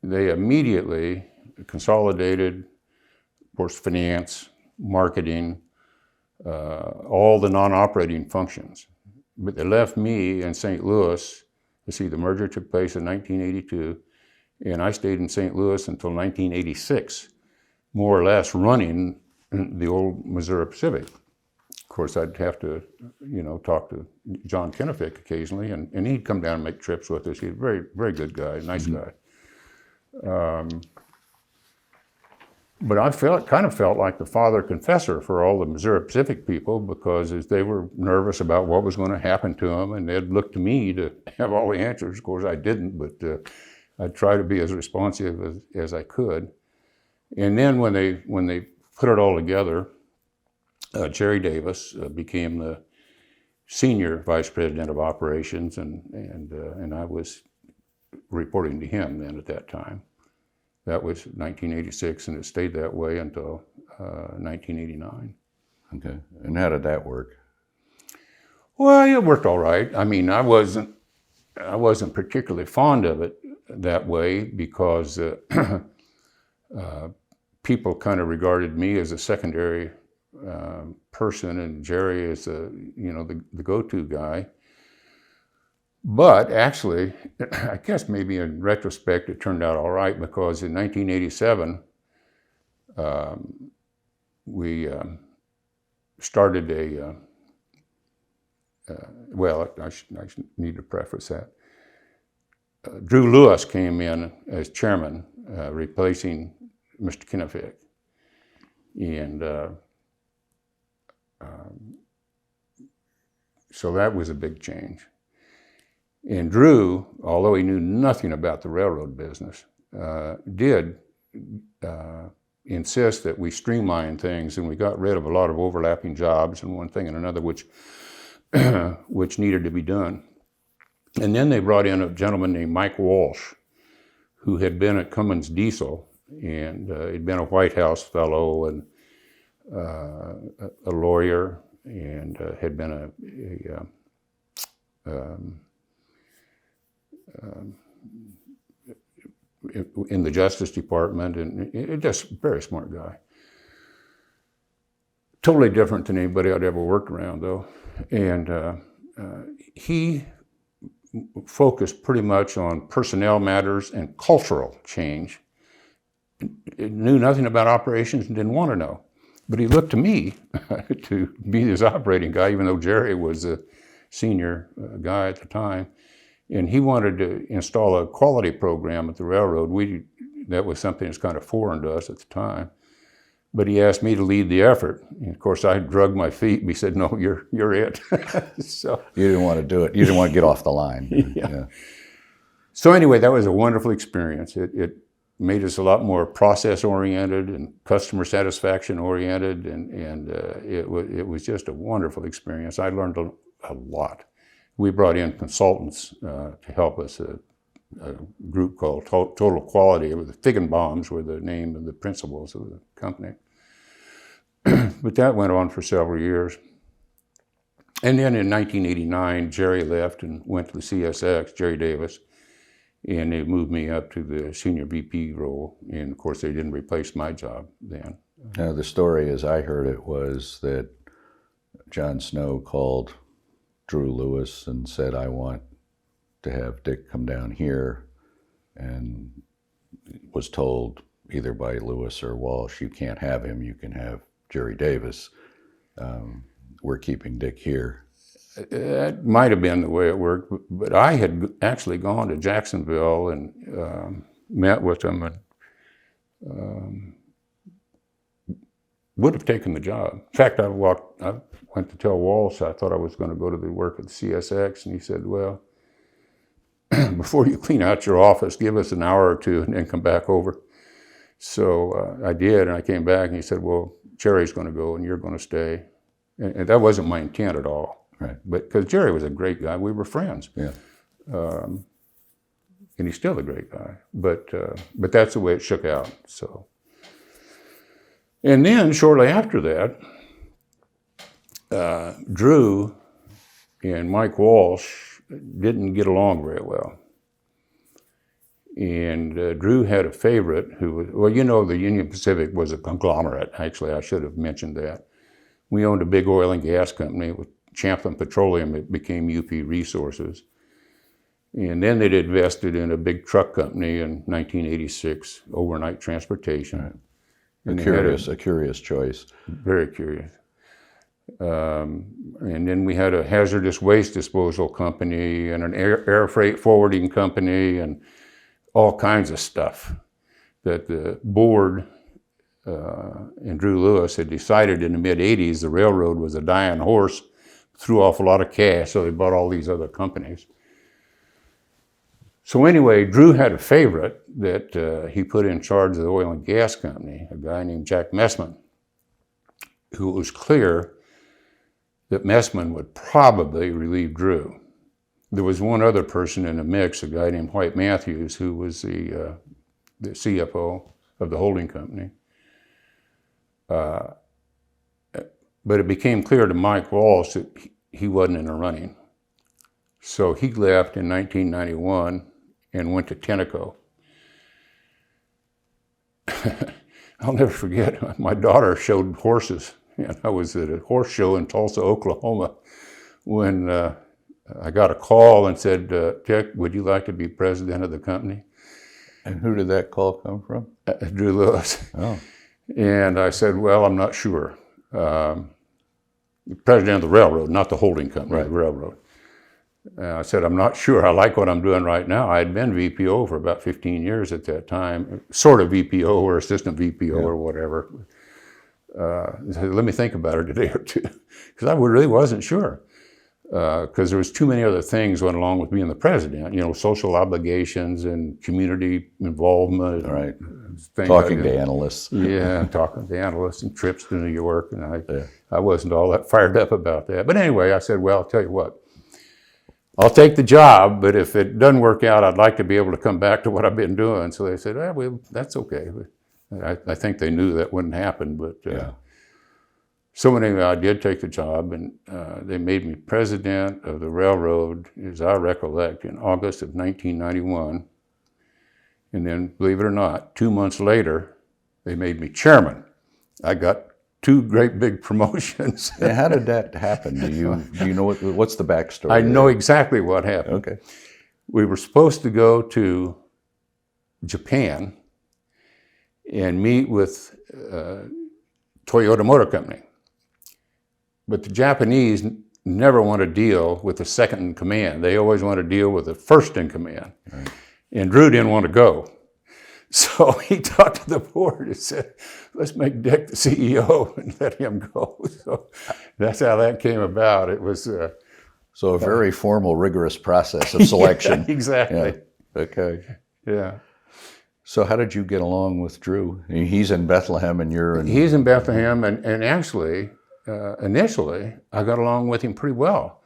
They immediately consolidated, of course, finance, marketing, all the non-operating functions. But they left me in St. Louis. You see, the merger took place in 1982, and I stayed in St. Louis until 1986, more or less running the old Missouri Pacific. Of course, I'd have to, talk to John Kennefick occasionally, and he'd come down and make trips with us. He's a very, very good guy, nice guy. But I kind of felt like the father confessor for all the Missouri Pacific people, because as they were nervous about what was going to happen to them, and they'd look to me to have all the answers. Of course, I didn't, but I'd try to be as responsive as I could. And then when they put it all together, Jerry Davis became the senior vice president of operations, and I was reporting to him then at that time. That was 1986, and it stayed that way until 1989. Okay. And how did that work? Well, it worked all right. I mean, I wasn't particularly fond of it that way, because people kind of regarded me as a secondary person, and Jerry as the go-to guy. But actually, I guess maybe in retrospect, it turned out all right, because in 1987, we started I need to preface that. Drew Lewis came in as chairman, replacing Mr. Kennefick. And so that was a big change. And Drew, although he knew nothing about the railroad business, did insist that we streamline things, and we got rid of a lot of overlapping jobs and one thing and another, which needed to be done. And then they brought in a gentleman named Mike Walsh, who had been at Cummins Diesel, and he'd been a White House fellow and a lawyer, and had been in the Justice Department, and just a very smart guy. Totally different than anybody I'd ever worked around, though. And he focused pretty much on personnel matters and cultural change. Knew nothing about operations and didn't want to know. But he looked to me to be his operating guy, even though Jerry was a senior guy at the time. And he wanted to install a quality program at the railroad. That was something that's kind of foreign to us at the time. But he asked me to lead the effort. And of course, I drug my feet. He said, "No, you're it." So You didn't want to do it. You didn't want to get off the line. Yeah. So anyway, that was a wonderful experience. It made us a lot more process-oriented and customer satisfaction-oriented, and it was just a wonderful experience. I learned a lot. We brought in consultants to help us, a group called Total Quality. The Figgenbaums were the name of the principals of the company. But that went on for several years. And then in 1989, Jerry left and went to the CSX, Jerry Davis, and they moved me up to the senior VP role. And of course, they didn't replace my job then. Now, the story, as I heard it, was that John Snow called Drew Lewis and said, "I want to have Dick come down here," and was told either by Lewis or Walsh, "You can't have him, you can have Jerry Davis. We're keeping Dick here." That might have been the way it worked, but I had actually gone to Jacksonville and met with them, and would have taken the job. In fact, I went to tell Walsh I thought I was going to go to the work at the CSX, and he said, "Well, before you clean out your office, give us an hour or two and then come back over." So I did, and I came back, and he said, "Well, Jerry's going to go and you're going to stay." And that wasn't my intent at all. Right. But because Jerry was a great guy, we were friends. Yeah. And he's still a great guy. But that's the way it shook out. So, and then shortly after that, Drew and Mike Walsh didn't get along very well. And Drew had a favorite who was, well, you know, the Union Pacific was a conglomerate. Actually, I should have mentioned that. We owned a big oil and gas company with Champlain Petroleum. It became UP Resources. And then they invested in a big truck company in 1986, Overnight Transportation. Right. A curious choice. Very curious. And then we had a hazardous waste disposal company and an air freight forwarding company and all kinds of stuff that the board and Drew Lewis had decided in the mid-'80s the railroad was a dying horse, threw off a lot of cash, so they bought all these other companies. So anyway, Drew had a favorite that he put in charge of the oil and gas company, a guy named Jack Messman, who it was clear that Messman would probably relieve Drew. There was one other person in the mix, a guy named White Matthews, who was the CFO of the holding company. But it became clear to Mike Walsh that he wasn't in the running. So he left in 1991 and went to Tenneco. I'll never forget, my daughter showed horses. And I was at a horse show in Tulsa, Oklahoma, when I got a call and said, Dick, would you like to be president of the company? And who did that call come from? Drew Lewis. Oh. And I said, well, I'm not sure. President of the railroad, not the holding company, right. The railroad. I said, I'm not sure. I like what I'm doing right now. I had been VPO for about 15 years at that time, sort of VPO or assistant VPO or whatever. Said, let me think about it a day or two, because I really wasn't sure. Because there was too many other things went along with being the president, you know, social obligations and community involvement. Right. And talking to analysts. Yeah, talking to analysts and trips to New York. And I wasn't all that fired up about that. But anyway, I said, well, I'll tell you what. I'll take the job, but if it doesn't work out, I'd like to be able to come back to what I've been doing. So they said, well, that's okay. I think they knew that wouldn't happen, but so anyway, I did take the job, and they made me president of the railroad, as I recollect, in August of 1991. And then, believe it or not, 2 months later, they made me chairman. I got 2 great big promotions. And how did that happen? Do you know what's the backstory? I know exactly what happened. Okay. We were supposed to go to Japan and meet with Toyota Motor Company. But the Japanese never want to deal with the second in command. They always want to deal with the first in command. Right. And Drew didn't want to go. So he talked to the board and said, let's make Dick the CEO and let him go. So that's how that came about. It was... so a very formal, rigorous process of selection. Yeah, exactly. Yeah. Okay. Yeah. So how did you get along with Drew? He's in Bethlehem and you're in... He's in Bethlehem, and actually, initially, I got along with him pretty well.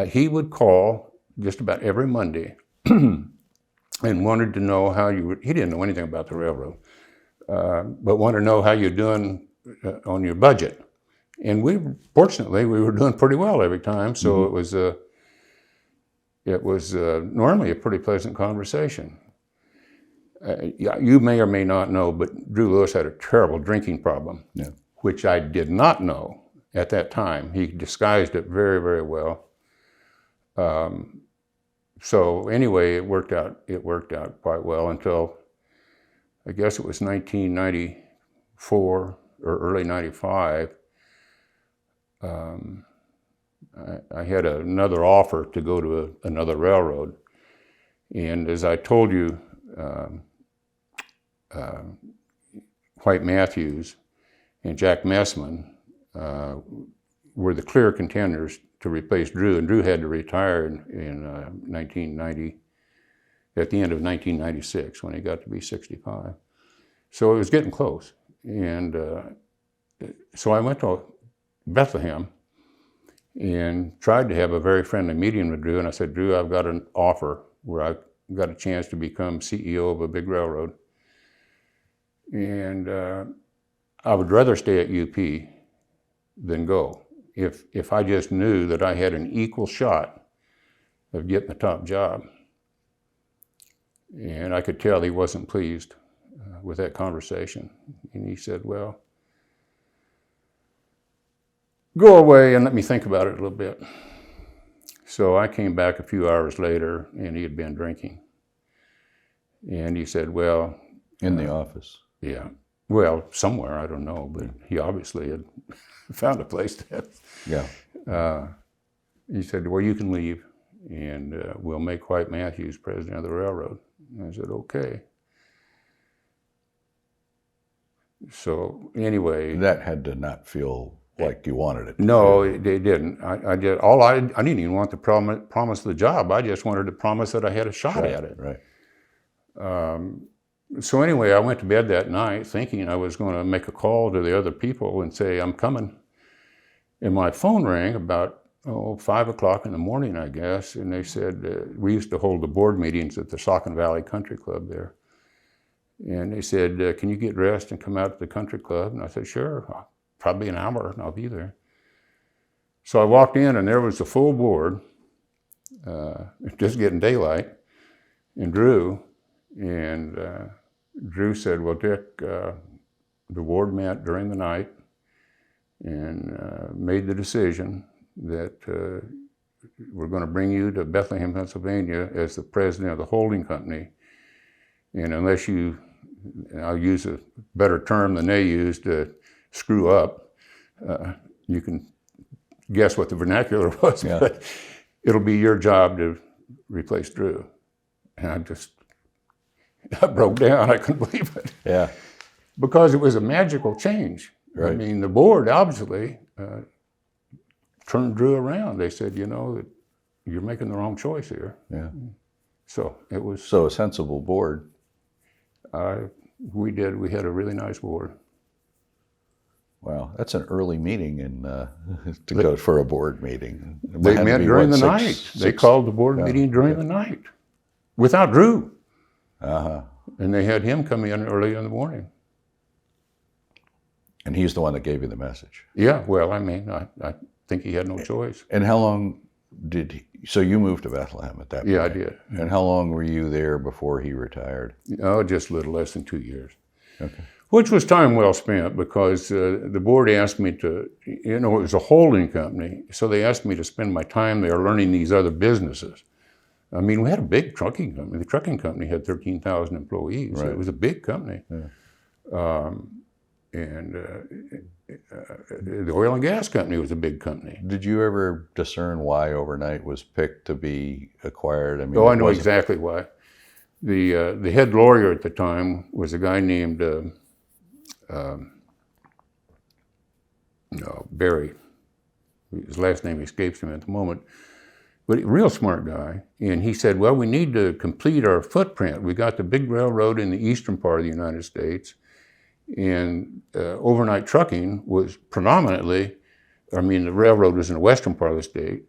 He would call just about every Monday and wanted to know how you were... He didn't know anything about the railroad, but wanted to know how you're doing on your budget. And fortunately, we were doing pretty well every time, so it was normally a pretty pleasant conversation. You may or may not know, but Drew Lewis had a terrible drinking problem, which I did not know at that time. He disguised it very, very well. So anyway, it worked out quite well until, I guess it was 1994 or early 95. I had another offer to go to another railroad. And as I told you, White Matthews and Jack Messman were the clear contenders to replace Drew, and Drew had to retire in 1990, at the end of 1996 when he got to be 65. So it was getting close. And so I went to Bethlehem and tried to have a very friendly meeting with Drew, and I said, Drew, I've got an offer where I've got a chance to become CEO of a big railroad. And I would rather stay at UP than go. If I just knew that I had an equal shot of getting the top job. And I could tell he wasn't pleased with that conversation. And he said, well, go away and let me think about it a little bit. So I came back a few hours later, and he had been drinking. And he said, well... In the office? Yeah. Well, somewhere, I don't know, but he obviously had found a place to have. Yeah. He said, well, you can leave, and we'll make White Matthews president of the railroad. And I said, okay. So anyway... That had to not feel like you wanted it. No, it didn't. I didn't even want to promise the job. I just wanted to promise that I had a shot at it. Right. So anyway, I went to bed that night thinking I was going to make a call to the other people and say, I'm coming. And my phone rang about 5 o'clock in the morning, I guess, and they said, we used to hold the board meetings at the Saucon Valley Country Club there. And they said, can you get dressed and come out to the country club? And I said, sure, probably an hour and I'll be there. So I walked in and there was the full board, just getting daylight, and Drew. And Drew said, well, Dick, the board met during the night and made the decision that we're going to bring you to Bethlehem, Pennsylvania as the president of the holding company. And unless you, I'll use a better term than they used, screw up, you can guess what the vernacular was, yeah. But it'll be your job to replace Drew. And I broke down. I couldn't believe it. Yeah. Because it was a magical change. Right. I mean, the board obviously turned Drew around. They said, you know, you're making the wrong choice here. Yeah. So it was... So a sensible board. We had a really nice board. Wow, that's an early meeting to go for a board meeting. They met during the night. They called the board meeting during the night without Drew. Uh-huh. And they had him come in early in the morning. And he's the one that gave you the message. Yeah, well, I mean, I think he had no choice. And how long so you moved to Bethlehem at that point? Yeah, I did. And how long were you there before he retired? Oh, just a little less than 2 years. Okay. Which was time well spent because the board asked me to, you know, it was a holding company, so they asked me to spend my time there learning these other businesses. I mean, we had a big trucking company. The trucking company had 13,000 employees. Right. It was a big company. Yeah. The oil and gas company was a big company. Did you ever discern why Overnight was picked to be acquired? I mean, I know exactly why. The head lawyer at the time was a guy named Barry. His last name escapes me at the moment. But a real smart guy. And he said, well, we need to complete our footprint. We got the big railroad in the eastern part of the United States. And overnight trucking was predominantly, I mean, the railroad was in the western part of the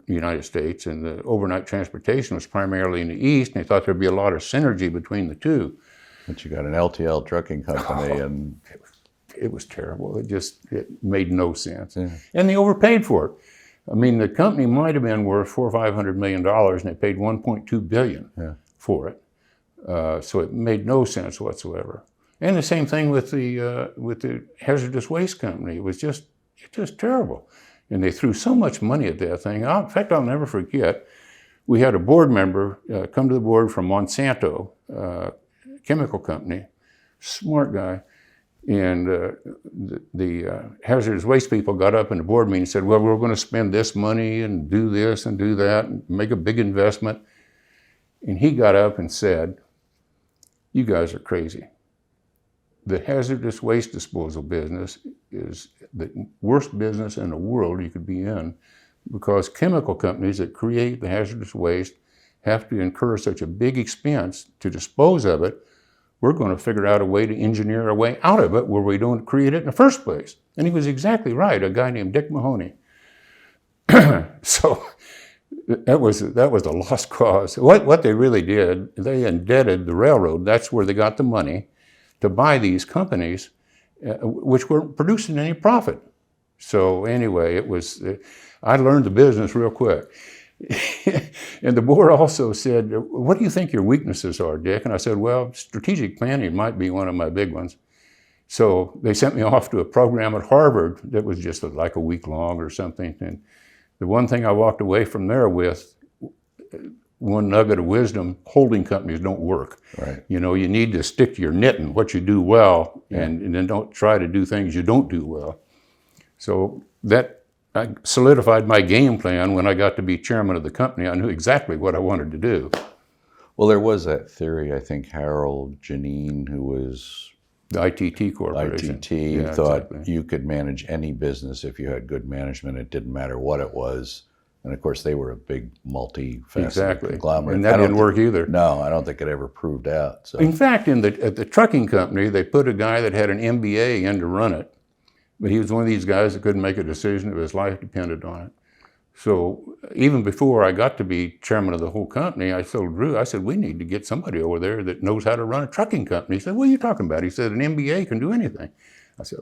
United States, and the overnight transportation was primarily in the east, and they thought there'd be a lot of synergy between the two. But you got an LTL trucking company, and it was terrible. It made no sense. Yeah. And they overpaid for it. I mean, the company might have been worth $400 or $500 million, and they paid $1.2 billion for it. So it made no sense whatsoever. And the same thing with the hazardous waste company. It was just terrible. And they threw so much money at that thing. In fact, I'll never forget, we had a board member come to the board from Monsanto chemical company, smart guy. And the hazardous waste people got up in the board meeting and said, well, we're going to spend this money and do this and do that and make a big investment. And he got up and said, you guys are crazy. The hazardous waste disposal business is the worst business in the world you could be in, because chemical companies that create the hazardous waste have to incur such a big expense to dispose of it. We're going to figure out a way to engineer a way out of it where we don't create it in the first place. And he was exactly right, a guy named Dick Mahoney. So that was a lost cause. What they really did, they indebted the railroad. That's where they got the money to buy these companies, which weren't producing any profit. So anyway, I learned the business real quick. And the board also said, what do you think your weaknesses are, Dick? And I said, well, strategic planning might be one of my big ones. So they sent me off to a program at Harvard that was just like a week long or something. And the one thing I walked away from there with, one nugget of wisdom: holding companies don't work. Right. You know, you need to stick to your knitting, what you do well, Yeah. and then don't try to do things you don't do well. So that I solidified my game plan. When I got to be chairman of the company, I knew exactly what I wanted to do. Well, there was that theory, I think Harold Janine, who was The ITT Corporation. ITT, Yeah, thought exactly. you could manage any business if you had good management. It didn't matter what it was. And of course, they were a big multi-faceted Exactly. conglomerate. And that didn't work either. No, I don't think it ever proved out. So In fact, at the trucking company, they put a guy that had an MBA in to run it. But he was one of these guys that couldn't make a decision if his life depended on it. So even before I got to be chairman of the whole company, I told Drew, I said, we need to get somebody over there that knows how to run a trucking company. He said, what are you talking about? He said, an MBA can do anything. I said,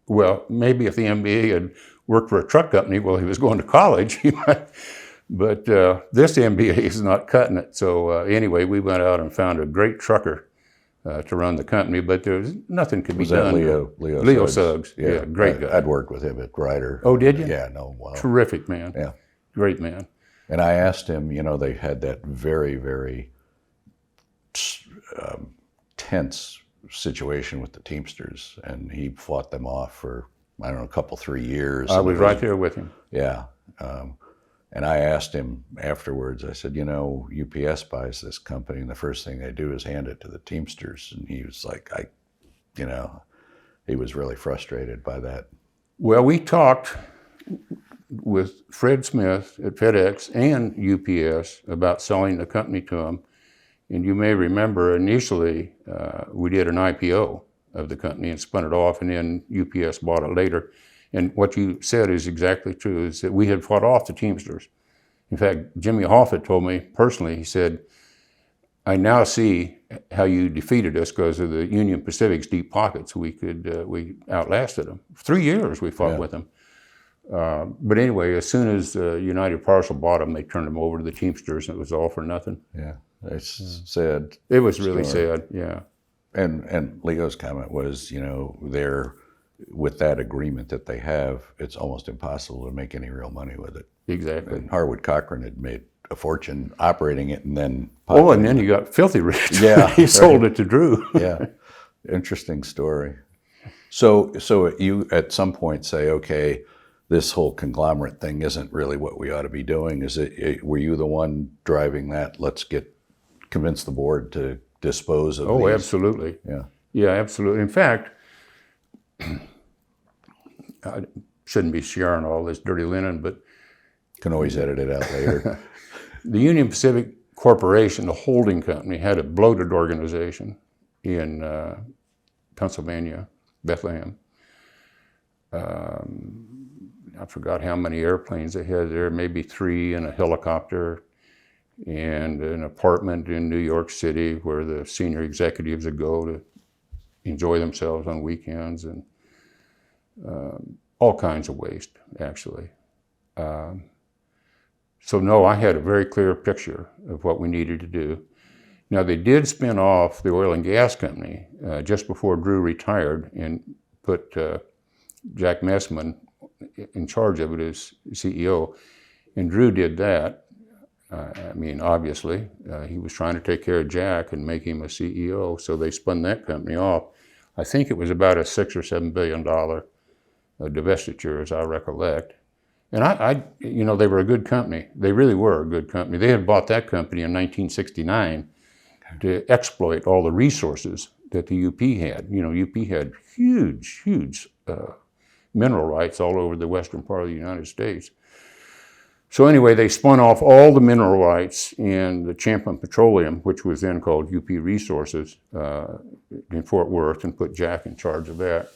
well, maybe if the MBA had worked for a truck company while he was going to college, he might. But this MBA is not cutting it. So anyway, we went out and found a great trucker to run the company, but there was nothing could be was that done. Leo Suggs. Yeah, great guy. I'd worked with him at Ryder. Oh, did you? Yeah, no, wow. Terrific man. Yeah. Great man. And I asked him, you know, they had that very, very tense situation with the Teamsters, and he fought them off for, I don't know, a couple, 3 years. I was right there with him. Yeah. And I asked him afterwards, I said, you know, UPS buys this company, and the first thing they do is hand it to the Teamsters. And he was like, he was really frustrated by that. Well, we talked with Fred Smith at FedEx and UPS about selling the company to him. And you may remember initially we did an IPO of the company and spun it off, and then UPS bought it later. And what you said is exactly true, is that we had fought off the Teamsters. In fact, Jimmy Hoffa told me personally, he said, I now see how you defeated us because of the Union Pacific's deep pockets. We outlasted them. 3 years we fought with them. But anyway, as soon as United Parcel bought them, they turned them over to the Teamsters, and it was all for nothing. Yeah, it's sad. It was really sad, yeah. And Leo's comment was, you know, with that agreement that they have, it's almost impossible to make any real money with it. Exactly. And Harwood Cochran had made a fortune operating it, and then and then he got filthy rich. Yeah, he sold it to Drew. Yeah, interesting story. So you at some point say, okay, this whole conglomerate thing isn't really what we ought to be doing. Were you the one driving that? Let's convince the board to dispose of these? Absolutely. Yeah, absolutely. In fact, I shouldn't be sharing all this dirty linen, but can always edit it out later. The Union Pacific Corporation, the holding company, had a bloated organization in Pennsylvania, Bethlehem. I forgot how many airplanes they had there, maybe 3, and a helicopter, and an apartment in New York City where the senior executives would go to enjoy themselves on weekends, and all kinds of waste, actually. So no, I had a very clear picture of what we needed to do. Now, they did spin off the oil and gas company just before Drew retired and put Jack Messman in charge of it as CEO. And Drew did that. I mean, obviously, he was trying to take care of Jack and make him a CEO, so they spun that company off. I think it was about a $6 or $7 billion divestiture, as I recollect. And they were a good company. They really were a good company. They had bought that company in 1969 to exploit all the resources that the UP had. You know, UP had huge mineral rights all over the western part of the United States. So anyway, they spun off all the mineral rights in the Champlin Petroleum, which was then called UP Resources, in Fort Worth, and put Jack in charge of that.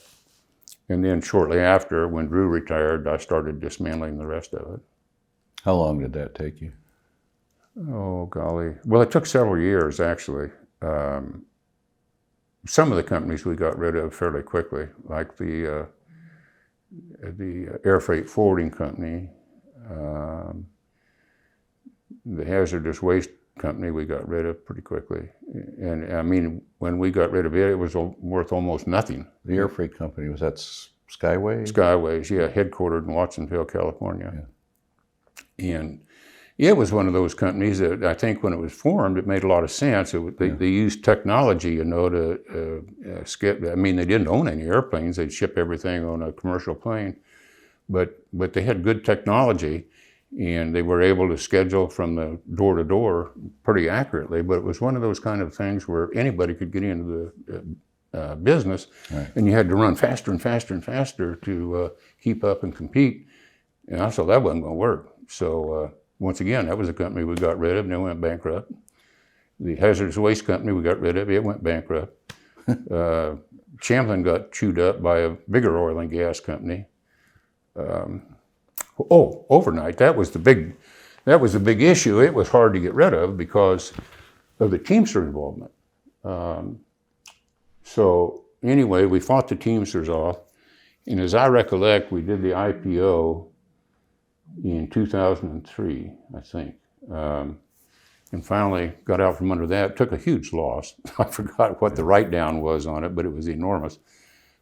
And then shortly after, when Drew retired, I started dismantling the rest of it. How long did that take you? Oh, golly. Well, it took several years, actually. Some of the companies we got rid of fairly quickly, like the air freight forwarding company. the hazardous waste company we got rid of pretty quickly. And I mean, when we got rid of it, it was worth almost nothing. The air freight company, was that Skyway? Skyways, yeah, headquartered in Watsonville, California. Yeah. And it was one of those companies that I think when it was formed, it made a lot of sense. They used technology, to skip. I mean, they didn't own any airplanes. They'd ship everything on a commercial plane. But they had good technology, and they were able to schedule from the door to door pretty accurately. But it was one of those kind of things where anybody could get into the business, right. And you had to run faster and faster and faster to keep up and compete. And I saw that wasn't going to work. So once again, that was a company we got rid of, and they went bankrupt. The hazardous waste company we got rid of, it went bankrupt. Champlin got chewed up by a bigger oil and gas company. Overnight, that was the big issue. It was hard to get rid of because of the Teamster involvement. So anyway, we fought the Teamsters off, and as I recollect, we did the IPO in 2003, I think, and finally got out from under that. Took a huge loss. I forgot what the write-down was on it, but it was enormous.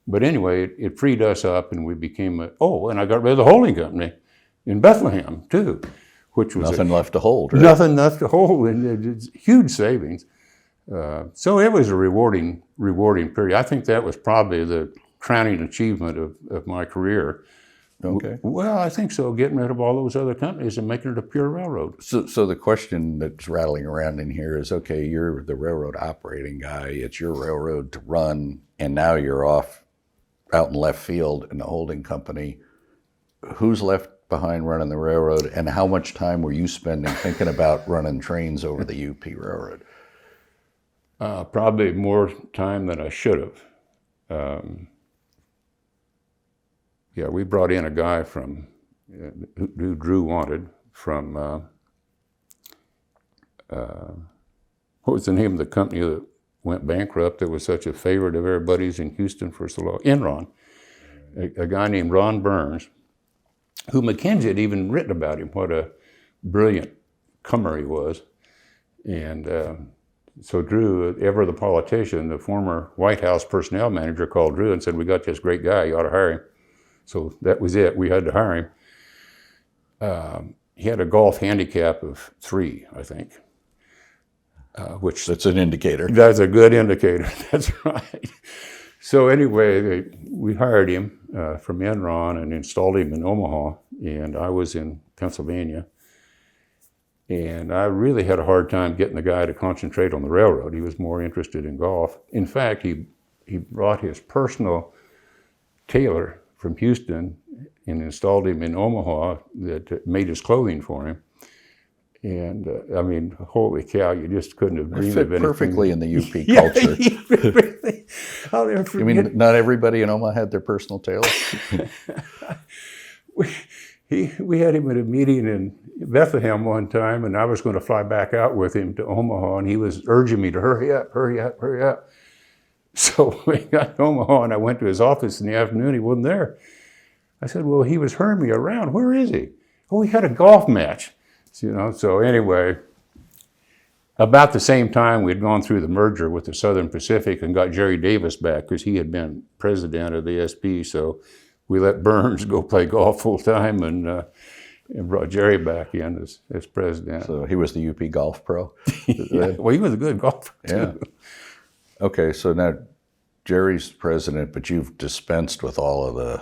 But anyway, it freed us up, and we became and I got rid of the holding company in Bethlehem too, which was nothing left to hold. Right? Nothing left to hold, and it's huge savings. So it was a rewarding period. I think that was probably the crowning achievement of my career. Okay. Well, I think so, getting rid of all those other companies and making it a pure railroad. So the question that's rattling around in here is, okay, you're the railroad operating guy, it's your railroad to run, and now you're off out in left field in the holding company. Who's left behind running the railroad, and how much time were you spending thinking about running trains over the UP Railroad? Probably more time than I should have. We brought in a guy from who Drew wanted from what was the name of the company that went bankrupt that was such a favorite of everybody's in Houston for so long? Enron. A guy named Ron Burns, who McKenzie had even written about him, what a brilliant comer he was. And so Drew, ever the politician, the former White House personnel manager, called Drew and said, "We got this great guy, you ought to hire him." So that was it, we had to hire him. He had a golf handicap of 3, I think. Which that's an indicator. That's a good indicator, that's right. So anyway, we hired him from Enron and installed him in Omaha, and I was in Pennsylvania. And I really had a hard time getting the guy to concentrate on the railroad. He was more interested in golf. In fact, he brought his personal tailor from Houston and installed him in Omaha that made his clothing for him. And I mean, holy cow, you just couldn't have dreamed of anything. Perfectly in the UP culture. Really, I'll never forget. You mean not everybody in Omaha had their personal tailor? We had him at a meeting in Bethlehem one time, and I was going to fly back out with him to Omaha, and he was urging me to hurry up, hurry up, hurry up. So we got to Omaha, and I went to his office in the afternoon. He wasn't there. I said, "Well, he was hurrying me around. Where is he?" "Oh, he had a golf match." So anyway, about the same time, we'd gone through the merger with the Southern Pacific and got Jerry Davis back because he had been president of the SP. So we let Burns go play golf full time and brought Jerry back in as president. So he was the UP golf pro? Yeah, well, he was a good golfer too. Yeah. Okay, so now Jerry's president, but you've dispensed with all of the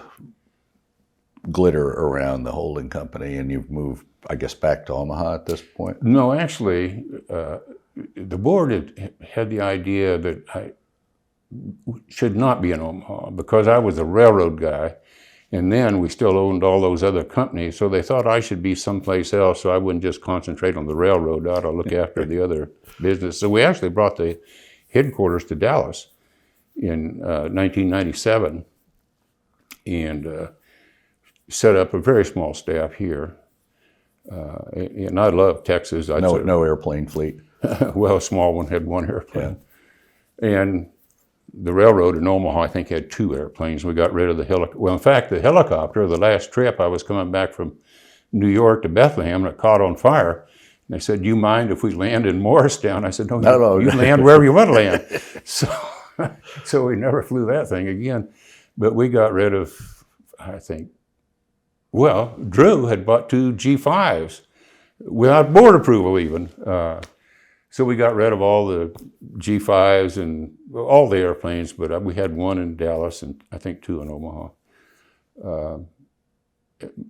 glitter around the holding company, and you've moved, I guess, back to Omaha at this point? No, actually, the board had the idea that I should not be in Omaha because I was a railroad guy, and then we still owned all those other companies, so they thought I should be someplace else so I wouldn't just concentrate on the railroad. I ought to look after the other business. So we actually brought the headquarters to Dallas in 1997 and set up a very small staff here. And I love Texas. No airplane fleet. Well, a small one had 1 airplane. Yeah. And the railroad in Omaha, I think, had 2 airplanes. We got rid of the helicopter. Well, in fact, the helicopter, the last trip, I was coming back from New York to Bethlehem, and it caught on fire. they said, "Do you mind if we land in Morristown?" I said, "No, No, you no. land wherever you want to land." So we never flew that thing again. But we got rid of, I think, well, Drew had bought 2 G5s without board approval even. So we got rid of all the G5s and all the airplanes, but we had 1 in Dallas and I think 2 in Omaha.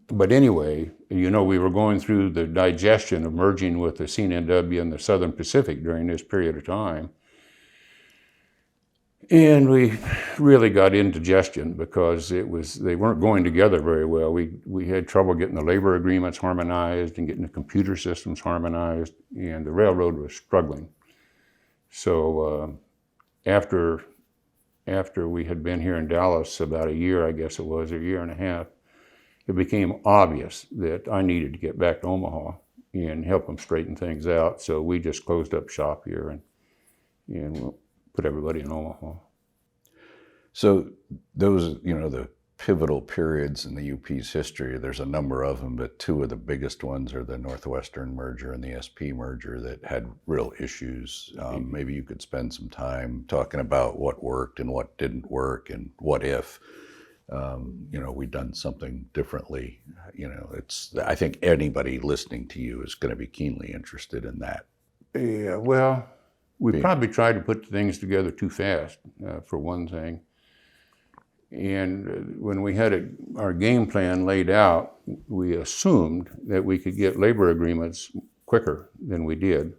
But anyway, we were going through the digestion of merging with the CNW and the Southern Pacific during this period of time. And we really got indigestion because they weren't going together very well. We had trouble getting the labor agreements harmonized and getting the computer systems harmonized, and the railroad was struggling. So after we had been here in Dallas about a year, I guess it was, a year and a half, it became obvious that I needed to get back to Omaha and help them straighten things out. So we just closed up shop here and put everybody in Omaha. So those, the pivotal periods in the UP's history, there's a number of them, but 2 of the biggest ones are the Northwestern merger and the SP merger that had real issues. Maybe you could spend some time talking about what worked and what didn't work and what if, we'd done something differently. I think anybody listening to you is going to be keenly interested in that. Yeah, well, we probably tried to put things together too fast, for one thing. And when we had our game plan laid out, we assumed that we could get labor agreements quicker than we did,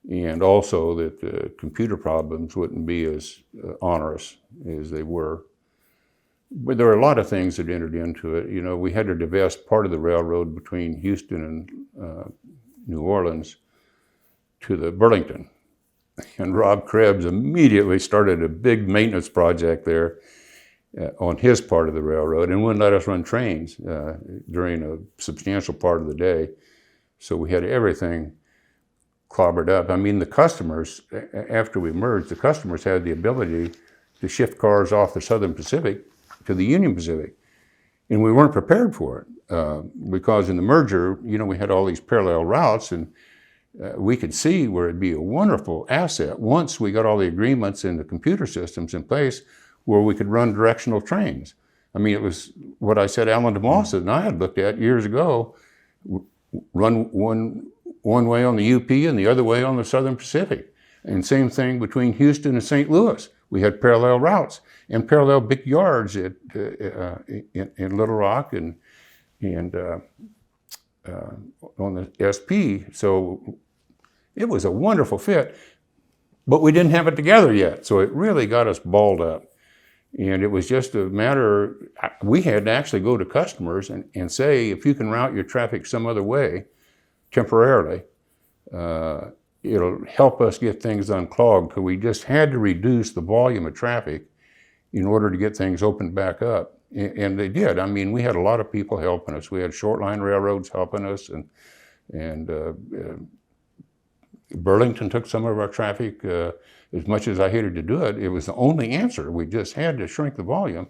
and also that the computer problems wouldn't be as onerous as they were. But there were a lot of things that entered into it. We had to divest part of the railroad between Houston and New Orleans to the Burlington. And Rob Krebs immediately started a big maintenance project there on his part of the railroad and wouldn't let us run trains during a substantial part of the day. So we had everything clobbered up. I mean, the customers, after we merged, the customers had the ability to shift cars off the Southern Pacific to the Union Pacific. And we weren't prepared for it because in the merger, we had all these parallel routes, and we could see where it'd be a wonderful asset once we got all the agreements and the computer systems in place where we could run directional trains. I mean, it was what I said Alan DeMoss and I had looked at years ago, run one way on the UP and the other way on the Southern Pacific. And same thing between Houston and St. Louis. We had parallel routes and parallel big yards in Little Rock and on the SP. So it was a wonderful fit, but we didn't have it together yet. So it really got us balled up. And it was just a matter, we had to actually go to customers and say, if you can route your traffic some other way, temporarily, it'll help us get things unclogged, because we just had to reduce the volume of traffic in order to get things opened back up. And they did. I mean, we had a lot of people helping us. We had short line railroads helping us, and Burlington took some of our traffic. As much as I hated to do it, it was the only answer. We just had to shrink the volume.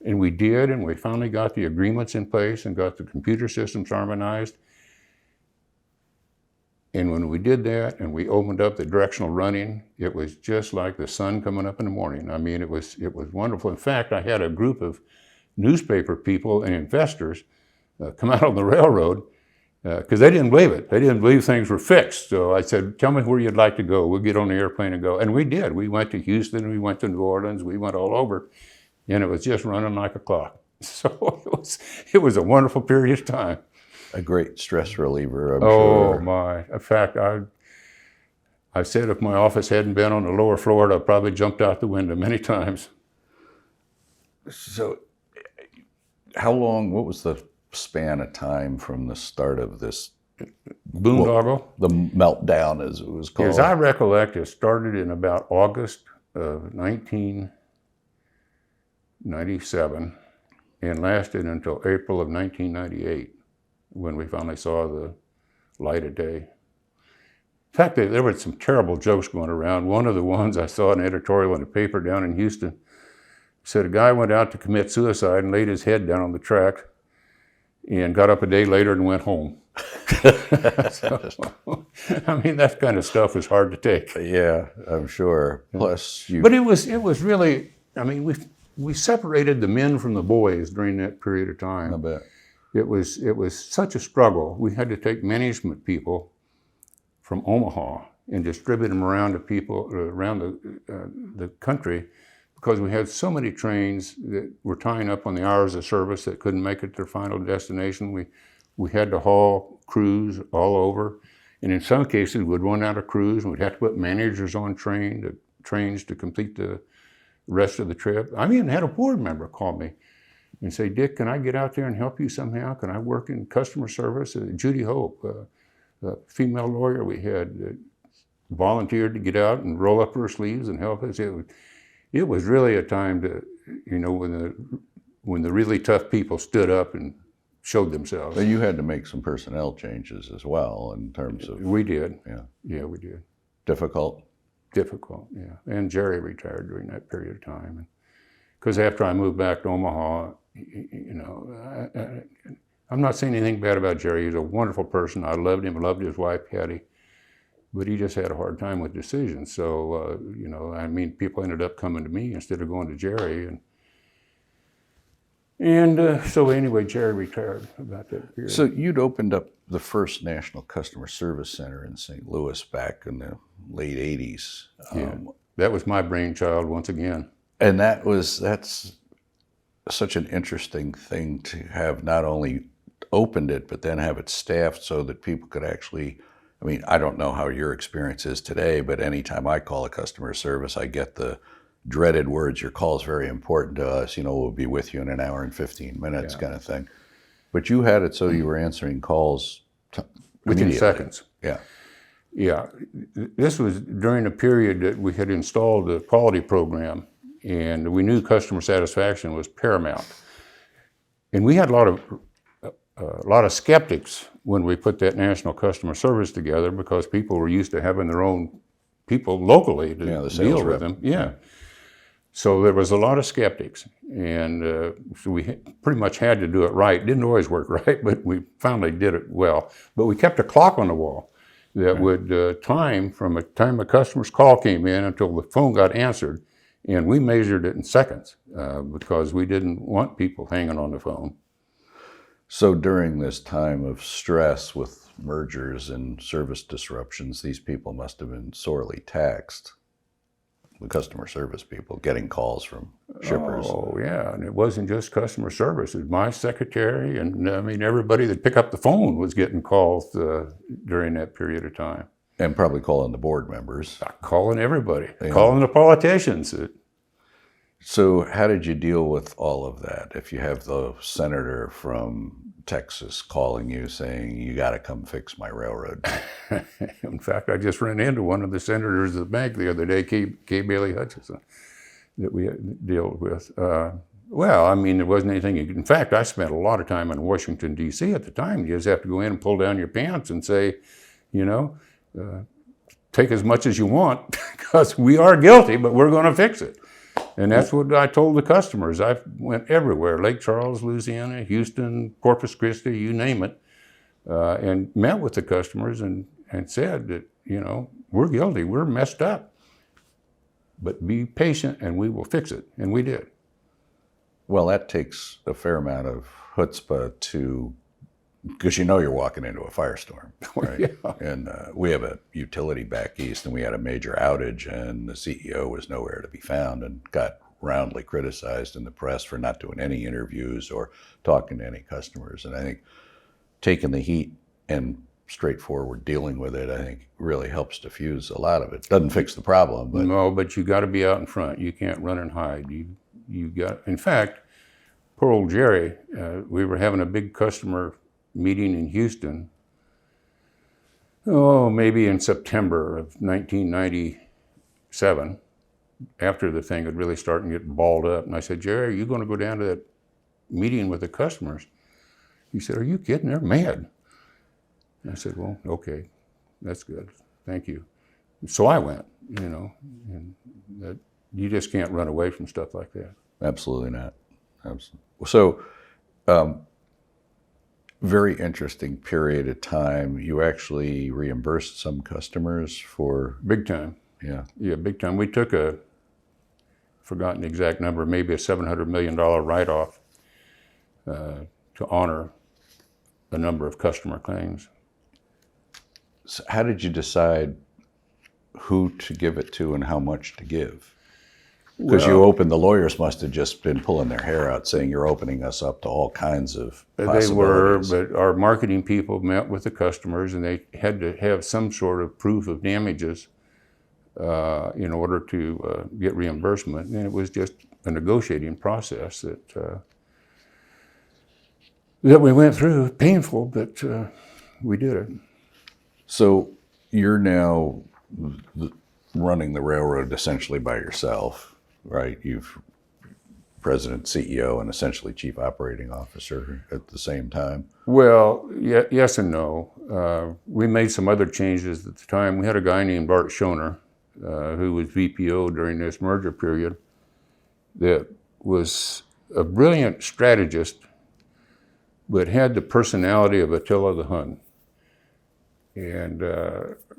And we did, and we finally got the agreements in place and got the computer systems harmonized. And when we did that and we opened up the directional running, it was just like the sun coming up in the morning. I mean, it was wonderful. In fact, I had a group of newspaper people and investors come out on the railroad because they didn't believe it. They didn't believe things were fixed. So I said, tell me where you'd like to go. We'll get on the airplane and go. And we did. We went to Houston, we went to New Orleans, we went all over, and it was just running like a clock. So it was a wonderful period of time. A great stress reliever, I'm sure. Oh, my. In fact, I said if my office hadn't been on the lower floor, I'd probably jumped out the window many times. So what was the span of time from the start of this boondoggle? The meltdown, as it was called. As I recollect, it started in about August of 1997 and lasted until April of 1998. When we finally saw the light of day. In fact, there were some terrible jokes going around. One of the ones I saw in an editorial in a paper down in Houston said a guy went out to commit suicide and laid his head down on the track, and got up a day later and went home. So, I mean, that kind of stuff is hard to take. Yeah, I'm sure. Plus, you. But it was really, I mean, we separated the men from the boys during that period of time. I bet. It was such a struggle. We had to take management people from Omaha and distribute them around to people around the country, because we had so many trains that were tying up on the hours of service that couldn't make it to their final destination. We had to haul crews all over, and in some cases we'd run out of crews and we'd have to put managers on trains to complete the rest of the trip. I even had a board member call me and say, "Dick, can I get out there and help you somehow? Can I work in customer service?" Judy Hope, a female lawyer we had, volunteered to get out and roll up her sleeves and help us. It was really a time to, when the really tough people stood up and showed themselves. But you had to make some personnel changes as well in terms of. We did. Yeah. Yeah, we did. Difficult. Difficult, yeah. And Jerry retired during that period of time. Because after I moved back to Omaha, I'm not saying anything bad about Jerry. He was a wonderful person. I loved him. I loved his wife, Patty. But he just had a hard time with decisions. So, people ended up coming to me instead of going to Jerry. So anyway, Jerry retired about that period. So you'd opened up the first National Customer Service Center in St. Louis back in the late 80s. Yeah, that was my brainchild once again. And that's such an interesting thing to have, not only opened it, but then have it staffed so that people could actually, I mean, I don't know how your experience is today, but anytime I call a customer service, I get the dreaded words, "Your call is very important to us, we'll be with you in an hour and 15 minutes," kind of thing. But you had it so you were answering calls within seconds. Yeah. Yeah. This was during a period that we had installed a quality program, and we knew customer satisfaction was paramount. And we had a lot of skeptics when we put that national customer service together, because people were used to having their own people locally to deal with them. Yeah. So there was a lot of skeptics, and so we pretty much had to do it right. Didn't always work right, but we finally did it well. But we kept a clock on the wall that would time from the time a customer's call came in until the phone got answered, and we measured it in seconds because we didn't want people hanging on the phone. So during this time of stress with mergers and service disruptions, these people must have been sorely taxed. The customer service people getting calls from shippers. Oh, yeah, and it wasn't just customer service. It was my secretary, and everybody that picked up the phone was getting calls during that period of time. And probably calling the board members. Calling everybody, calling the politicians. So how did you deal with all of that? If you have the senator from Texas calling you saying, "You got to come fix my railroad." In fact, I just ran into one of the senators at the bank the other day, K. Bailey Hutchison, that we dealt with. There wasn't anything. In fact, I spent a lot of time in Washington, D.C. at the time. You just have to go in and pull down your pants and say, take as much as you want, because we are guilty, but we're going to fix it. And that's what I told the customers. I went everywhere, Lake Charles, Louisiana, Houston, Corpus Christi, you name it, and met with the customers and said that, we're guilty, we're messed up, but be patient and we will fix it. And we did. Well, that takes a fair amount of chutzpah because you're walking into a firestorm, right? Yeah. And we have a utility back east, and we had a major outage, and the CEO was nowhere to be found and got roundly criticized in the press for not doing any interviews or talking to any customers. And I think taking the heat and straightforward dealing with it, I think really helps diffuse a lot of it. Doesn't fix the problem, but no, but you got to be out in front. You can't run and hide. You got. In fact, poor old Jerry. We were having a big customer meeting in Houston, maybe in September of 1997, after the thing had really started to get balled up. And I said, "Jerry, are you going to go down to that meeting with the customers?" He said, "Are you kidding? They're mad." And I said, "Well, okay, that's good. Thank you." So I went, and that you just can't run away from stuff like that. Absolutely not. Absolutely. So very interesting period of time. You actually reimbursed some customers for, Big time. yeah. Yeah, big time. We took forgotten the exact number, maybe a $700 million write-off to honor a number of customer claims. So how did you decide who to give it to and how much to give? Because you opened, the lawyers must have just been pulling their hair out saying you're opening us up to all kinds of They were, possibilities. but our marketing people met with the customers and they had to have some sort of proof of damages in order to get reimbursement. And it was just a negotiating process that we went through. Painful, but we did it. So you're now running the railroad essentially by yourself, right? You've president, CEO, and essentially chief operating officer at the same time. Well, yes and no. We made some other changes at the time. We had a guy named Bart Schoner, who was VPO during this merger period, that was a brilliant strategist, but had the personality of Attila the Hun. And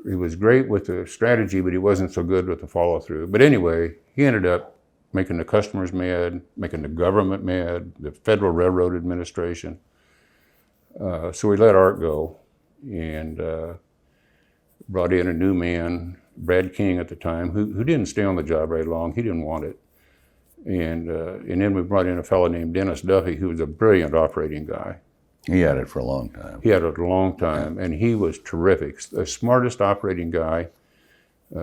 he was great with the strategy, but he wasn't so good with the follow-through. But anyway, he ended up making the customers mad, making the government mad, the Federal Railroad Administration. So we let Art go and brought in a new man, Brad King at the time, who didn't stay on the job very long. He didn't want it. And then we brought in a fellow named Dennis Duffy, who was a brilliant operating guy. He had it for a long time. He had it a long time, and he was terrific. The smartest operating guy,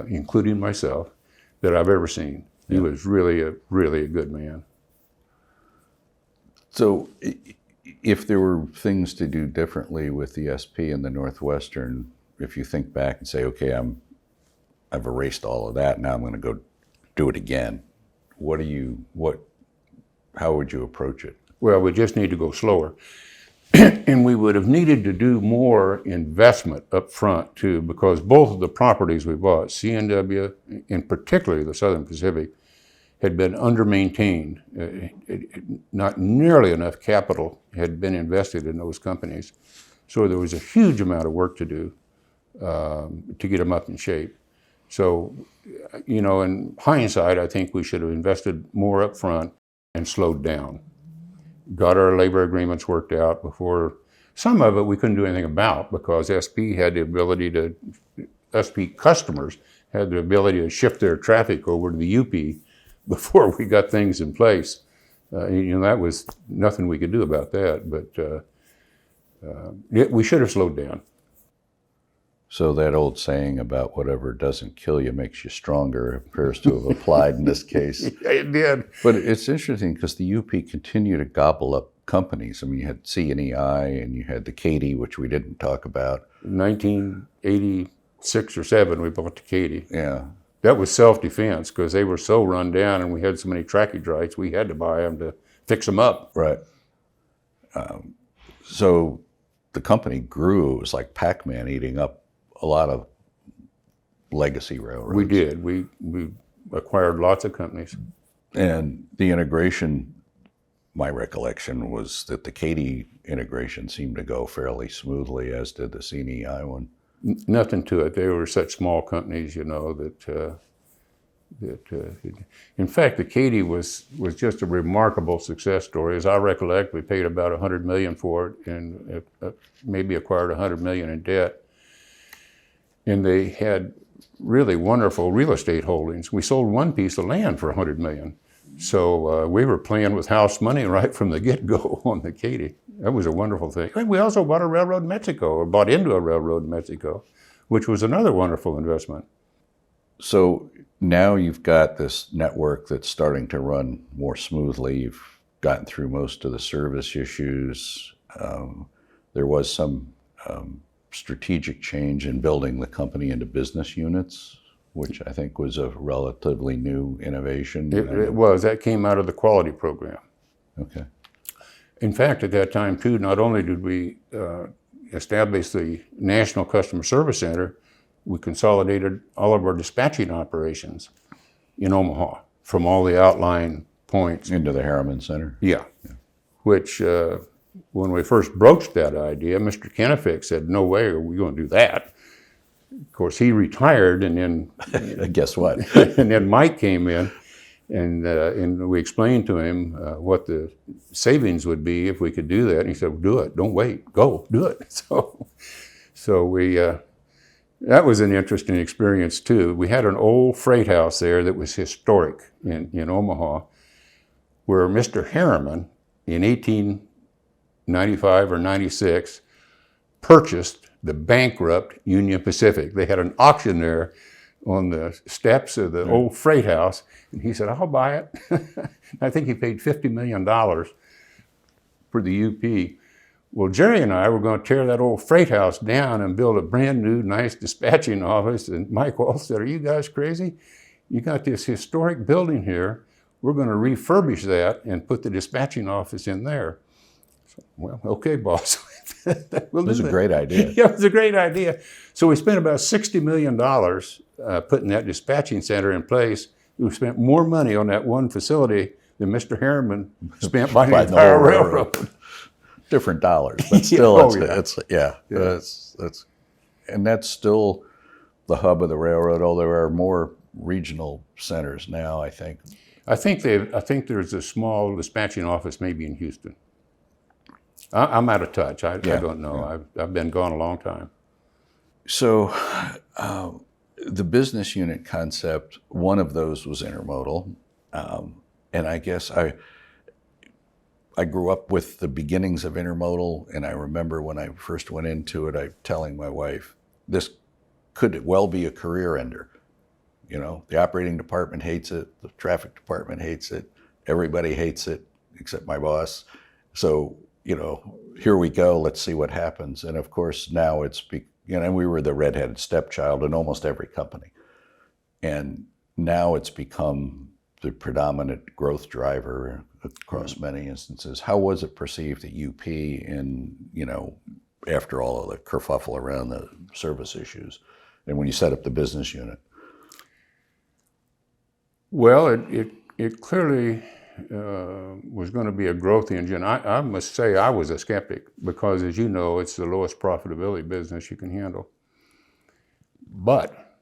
including myself, that I've ever seen. He was really a good man. So if there were things to do differently with the SP and the Northwestern, if you think back and say, okay, I've erased all of that, now I'm going to go do it again. How would you approach it? Well, we just need to go slower. And we would have needed to do more investment up front too, because both of the properties we bought, CNW, and particularly the Southern Pacific, had been under-maintained. Not nearly enough capital had been invested in those companies. So there was a huge amount of work to do to get them up in shape. So, in hindsight, I think we should have invested more up front and slowed down. Got our labor agreements worked out before. Some of it we couldn't do anything about because SP customers had the ability to shift their traffic over to the UP before we got things in place. That was nothing we could do about that, but we should have slowed down. So that old saying about whatever doesn't kill you makes you stronger appears to have applied in this case. It did. But it's interesting because the UP continued to gobble up companies. I mean, you had CNEI and you had the Katy, which we didn't talk about. 1986 or 7, we bought the Katy. Yeah. That was self-defense because they were so run down and we had so many trackage rights, we had to buy them to fix them up. Right. So the company grew. It was like Pac-Man eating up a lot of legacy railroads. We did. We acquired lots of companies. And the integration, my recollection was that the Katy integration seemed to go fairly smoothly, as did the CNEI one. Nothing to it. They were such small companies, that in fact, the Katy was just a remarkable success story. As I recollect, we paid about $100 million for it and maybe acquired $100 million in debt. And they had really wonderful real estate holdings. We sold one piece of land for $100 million. So we were playing with house money right from the get-go on the Katy. That was a wonderful thing. And we also bought a railroad in Mexico, or bought into a railroad in Mexico, which was another wonderful investment. So now you've got this network that's starting to run more smoothly. You've gotten through most of the service issues. There was some strategic change in building the company into business units, which I think was a relatively new innovation. It was. That came out of the quality program. Okay. In fact, at that time, too, not only did we establish the National Customer Service Center, we consolidated all of our dispatching operations in Omaha from all the outlying points. Into the Harriman Center. Yeah. Which when we first broached that idea, Mr. Kennefick said, "No way are we going to do that." Of course, he retired, and then Guess what? and then Mike came in, and we explained to him what the savings would be if we could do that. And he said, well, "Do it. Don't wait. Go do it." So we that was an interesting experience too. We had an old freight house there that was historic in Omaha, where Mr. Harriman in 1895 or 96 purchased the bankrupt Union Pacific. They had an auction there on the steps of the old freight house, and he said, "I'll buy it." I think he paid $50 million for the UP. Well, Jerry and I were going to tear that old freight house down and build a brand new, nice dispatching office. And Mike Wall said, "Are you guys crazy? You got this historic building here. We're going to refurbish that and put the dispatching office in there." So, well, okay, boss. We'll It was a great idea. Yeah, it was a great idea. So we spent about $60 million putting that dispatching center in place. We spent more money on that one facility than Mr. Harriman spent by the entire railroad. Different dollars, but still, and that's still the hub of the railroad. Although there are more regional centers now, I think. I think there's a small dispatching office maybe in Houston. I'm out of touch. I don't know. Yeah. I've been gone a long time. So the business unit concept, one of those was intermodal. And I guess I grew up with the beginnings of intermodal, and I remember when I first went into it, I telling my wife, this could well be a career ender. You know, the operating department hates it, the traffic department hates it, everybody hates it except my boss. So, you know, here we go, let's see what happens. And of course, now we were the redheaded stepchild in almost every company. And now it's become the predominant growth driver across many instances. How was it perceived at UP in, after all of the kerfuffle around the service issues and when you set up the business unit? Well, it clearly was going to be a growth engine. I must say I was a skeptic because, as you know, it's the lowest profitability business you can handle. But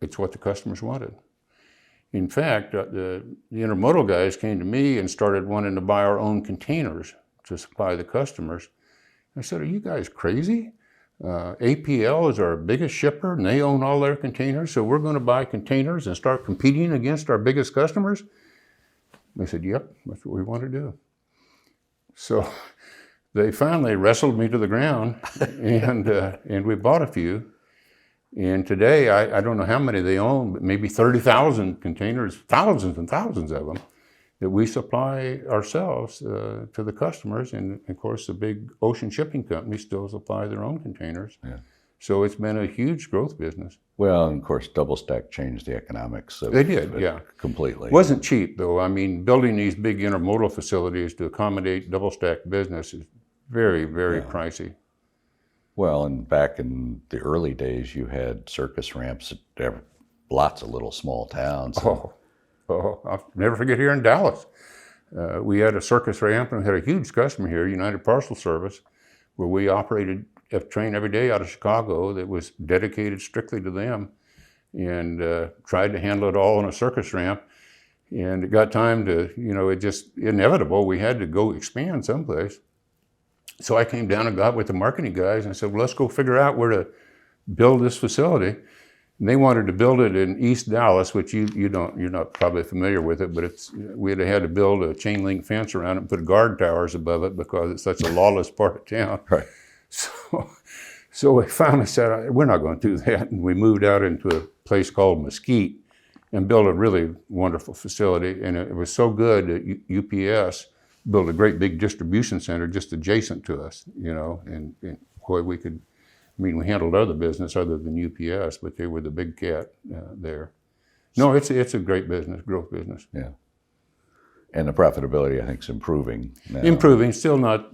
it's what the customers wanted. In fact, the intermodal guys came to me and started wanting to buy our own containers to supply the customers. I said, "Are you guys crazy? APL is our biggest shipper and they own all their containers, so we're going to buy containers and start competing against our biggest customers?" They said, "Yep, that's what we want to do." So they finally wrestled me to the ground and we bought a few. And today, I don't know how many they own, but maybe 30,000 containers, thousands and thousands of them, that we supply ourselves to the customers. And of course, the big ocean shipping companies still supply their own containers. Yeah. So it's been a huge growth business. Well, and of course, double stack changed the economics of They did, yeah. Completely. It wasn't cheap, though. I mean, building these big intermodal facilities to accommodate double stack business is very, very pricey. Well, and back in the early days, you had circus ramps at lots of little small towns. Oh, I'll never forget here in Dallas. We had a circus ramp and we had a huge customer here, United Parcel Service, where we operated a train every day out of Chicago that was dedicated strictly to them and tried to handle it all on a circus ramp. And it got time to, it just inevitable. We had to go expand someplace. So I came down and got with the marketing guys and I said, well, let's go figure out where to build this facility. And they wanted to build it in East Dallas, which you're not probably familiar with it, but we had to build a chain link fence around it and put guard towers above it because it's such a lawless part of town. Right. So we finally said, we're not going to do that. And we moved out into a place called Mesquite and built a really wonderful facility. And it was so good that UPS built a great big distribution center just adjacent to us, and boy, we handled other business other than UPS, but they were the big cat there. No, it's a great business, growth business. Yeah. And the profitability, I think, is improving now. Improving, still not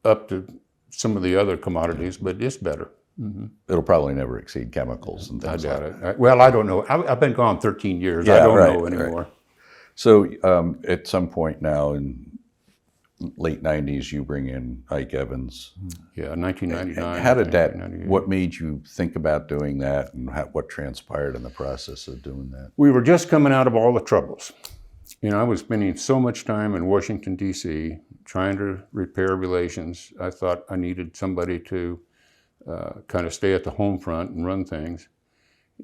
up to some of the other commodities, but it's better. Mm-hmm. It'll probably never exceed chemicals and things. I doubt it. Well, I don't know. I've been gone 13 years. I don't know anymore. Right. So at some point now in late 90s, you bring in Ike Evans. Yeah, 1999. How did that, 1998. what made you think about doing that, and what transpired in the process of doing that? We were just coming out of all the troubles. I was spending so much time in Washington, D.C., trying to repair relations. I thought I needed somebody to kind of stay at the home front and run things.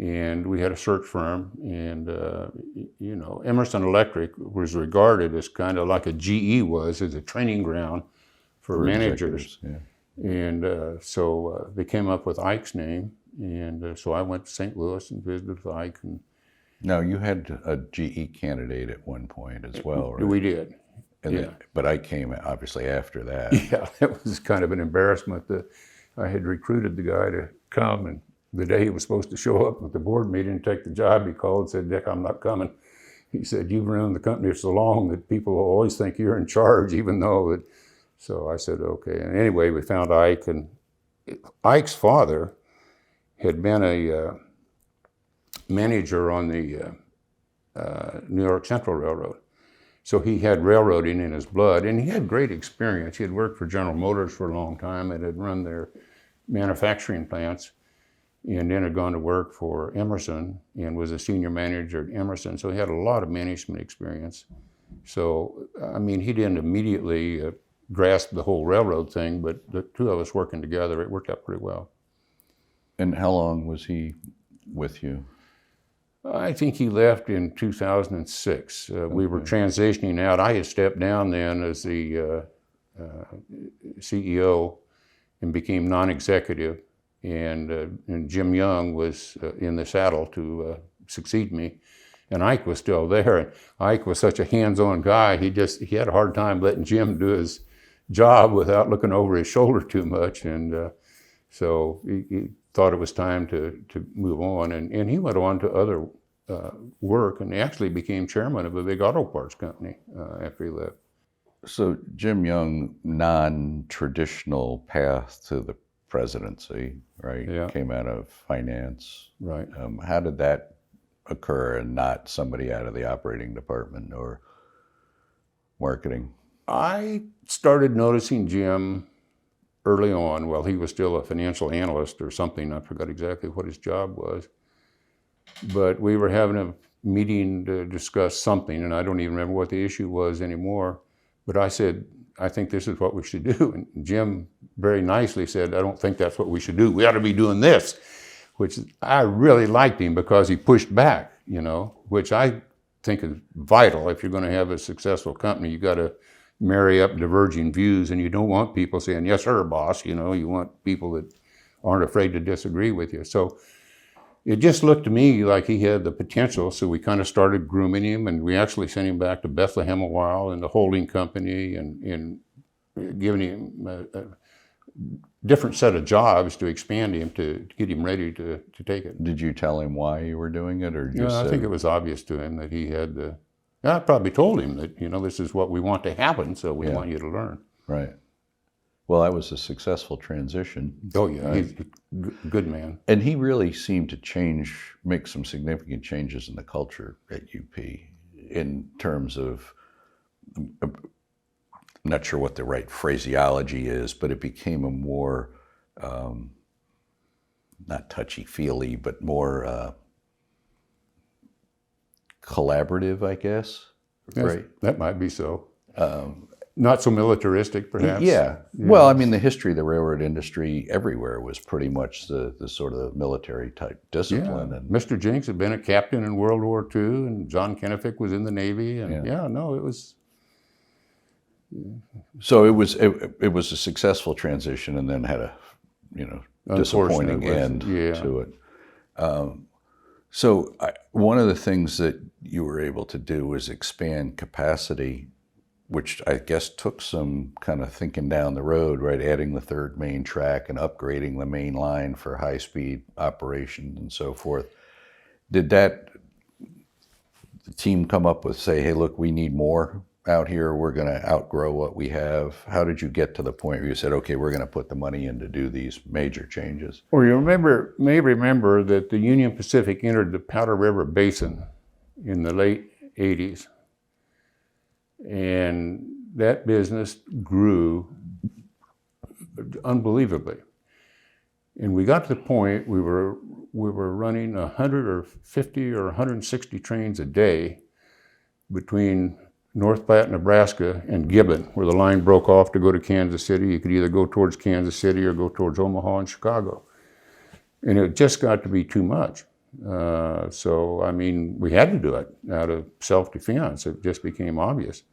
And we had a search firm, and Emerson Electric was regarded as kind of like a GE was, as a training ground for managers. Yeah. And so they came up with Ike's name, and so I went to St. Louis and visited with Ike. And Now, you had a GE candidate at one point as well, right? we did. But I came obviously after that. Yeah, it was kind of an embarrassment that I had recruited the guy to come, and the day he was supposed to show up at the board meeting and take the job, he called and said, "Dick, I'm not coming." He said, "You've run the company so long that people will always think you're in charge, even though that." So I said, "Okay." And anyway, we found Ike, and Ike's father had been a manager on the New York Central Railroad. So he had railroading in his blood, and he had great experience. He had worked for General Motors for a long time and had run their manufacturing plants, and then had gone to work for Emerson and was a senior manager at Emerson. So he had a lot of management experience. So, I mean, he didn't immediately grasp the whole railroad thing, but the two of us working together, it worked out pretty well. And how long was he with you? I think he left in 2006. We were transitioning out. I had stepped down then as the CEO and became non-executive. And Jim Young was in the saddle to succeed me. And Ike was still there. And Ike was such a hands-on guy. He had a hard time letting Jim do his job without looking over his shoulder too much. And so he thought it was time to move on. And he went on to other work, and he actually became chairman of a big auto parts company after he left. So Jim Young, non-traditional path to the presidency, right? Yeah. Came out of finance. Right. How did that occur, and not somebody out of the operating department or marketing? I started noticing Jim early on. Well, he was still a financial analyst or something. I forgot exactly what his job was. But we were having a meeting to discuss something, and I don't even remember what the issue was anymore. But I said, "I think this is what we should do." And Jim very nicely said, "I don't think that's what we should do. We ought to be doing this," which I really liked him because he pushed back, which I think is vital. If you're going to have a successful company, you got to marry up diverging views, and you don't want people saying, "Yes, sir, boss." You want people that aren't afraid to disagree with you. So it just looked to me like he had the potential, so we kind of started grooming him, and we actually sent him back to Bethlehem a while in the holding company, and giving him a different set of jobs to expand him, to get him ready to take it. Did you tell him why you were doing it, or just I think it was obvious to him that he had the... I probably told him that, this is what we want to happen, so we want you to learn. Right. Well, that was a successful transition. Oh, yeah, he's a good man. And he really seemed to make some significant changes in the culture at UP in terms of, I'm not sure what the right phraseology is, but it became a more, not touchy-feely, but more collaborative, I guess. Yes, right? That might be so. Not so militaristic, perhaps. Yeah. Well, I mean, the history of the railroad industry everywhere was pretty much the sort of military type discipline. Yeah. And Mr. Jinks had been a captain in World War II, and John Kennefic was in the Navy, and it was. So it was a successful transition, and then had a disappointing end to it. So one of the things that you were able to do was expand capacity, which I guess took some kind of thinking down the road, right? Adding the third main track and upgrading the main line for high-speed operations and so forth. Did the team come up with, say, hey, look, we need more out here, we're going to outgrow what we have? How did you get to the point where you said, okay, we're going to put the money in to do these major changes? Well, you may remember that the Union Pacific entered the Powder River Basin in the late 80s. And that business grew unbelievably. And we got to the point we were running 150 or 160 trains a day between North Platte, Nebraska, and Gibbon, where the line broke off to go to Kansas City. You could either go towards Kansas City or go towards Omaha and Chicago. And it just got to be too much. So, I mean, we had to do it out of self-defense. It just became obvious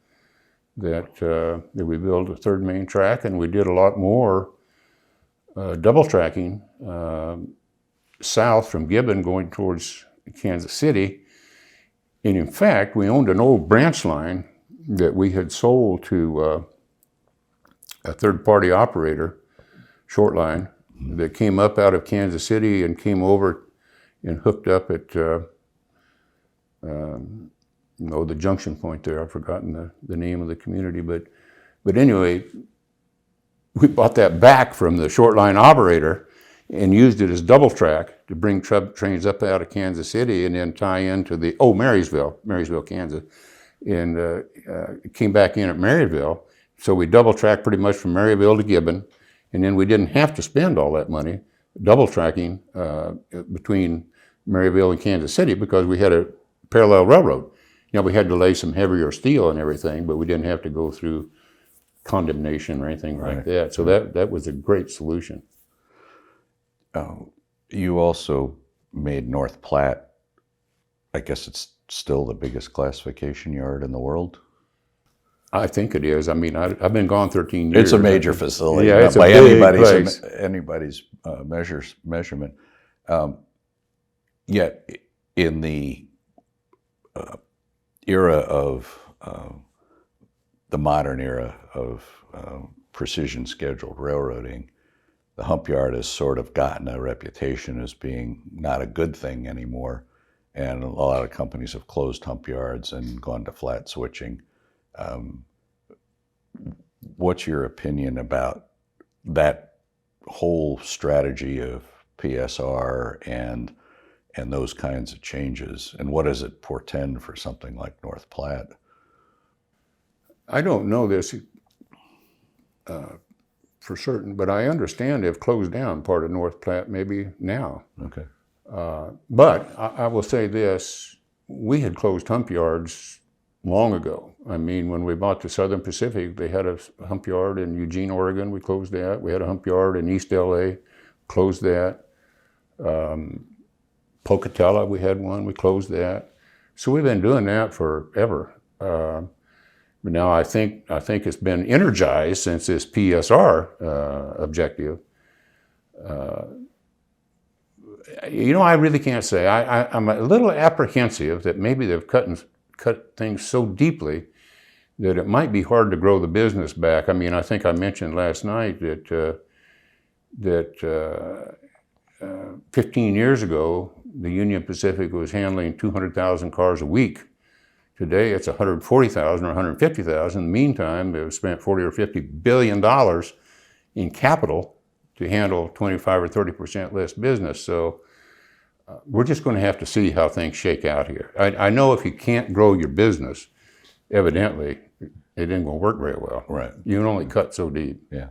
that we built a third main track, and we did a lot more double tracking south from Gibbon going towards Kansas City. And in fact, we owned an old branch line that we had sold to a third-party operator, short line, that came up out of Kansas City and came over and hooked up at the junction point there. I've forgotten the name of the community, but anyway, we bought that back from the short line operator and used it as double track to bring trains up out of Kansas City and then tie into Marysville, Kansas, and it came back in at Maryville. So we double tracked pretty much from Maryville to Gibbon, and then we didn't have to spend all that money double tracking between Maryville and Kansas City because we had a parallel railroad. You know, we had to lay some heavier steel and everything, but we didn't have to go through condemnation or anything like that. So that was a great solution. You also made North Platte, I guess it's still the biggest classification yard in the world? I think it is. I mean, I've been gone 13 years. It's a major facility, yeah, it's by a big anybody's measurement. Yet, in the era of the modern era of precision scheduled railroading, the hump yard has sort of gotten a reputation as being not a good thing anymore. And a lot of companies have closed hump yards and gone to flat switching. What's your opinion about that whole strategy of PSR and those kinds of changes? And what does it portend for something like North Platte? I don't know this for certain, but I understand they've closed down part of North Platte maybe now. Okay. But I will say this, we had closed hump yards long ago. I mean, when we bought the Southern Pacific, they had a hump yard in Eugene, Oregon. We closed that. We had a hump yard in East LA, closed that. Pocatello, we had one, we closed that. So we've been doing that forever. But now I think it's been energized since this PSR objective. I really can't say. I'm a little apprehensive that maybe they've cut things so deeply that it might be hard to grow the business back. I mean, I think I mentioned last night that 15 years ago, the Union Pacific was handling 200,000 cars a week. Today, it's 140,000 or 150,000. In the meantime, they've spent $40 or $50 billion in capital to handle 25 or 30% less business. So we're just going to have to see how things shake out here. I know if you can't grow your business, evidently, it ain't going to work very well. Right. You can only cut so deep. Yeah.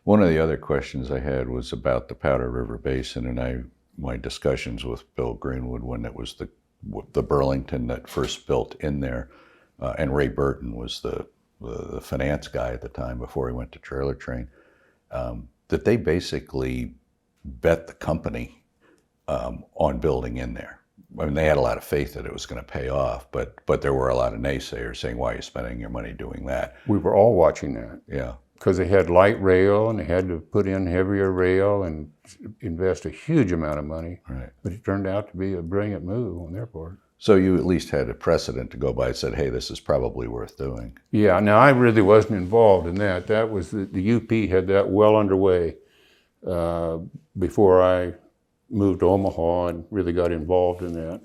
One of the other questions I had was about the Powder River Basin, and my discussions with Bill Greenwood when it was the Burlington that first built in there, and Ray Burton was the finance guy at the time before he went to Trailer Train, that they basically bet the company on building in there. I mean, they had a lot of faith that it was going to pay off, but there were a lot of naysayers saying, why are you spending your money doing that? We were all watching that. Yeah. Because they had light rail and they had to put in heavier rail and invest a huge amount of money. Right. But it turned out to be a brilliant move on their part. So you at least had a precedent to go by and said, hey, this is probably worth doing. Yeah, now I really wasn't involved in that. That was the UP had that well underway before I moved to Omaha and really got involved in that.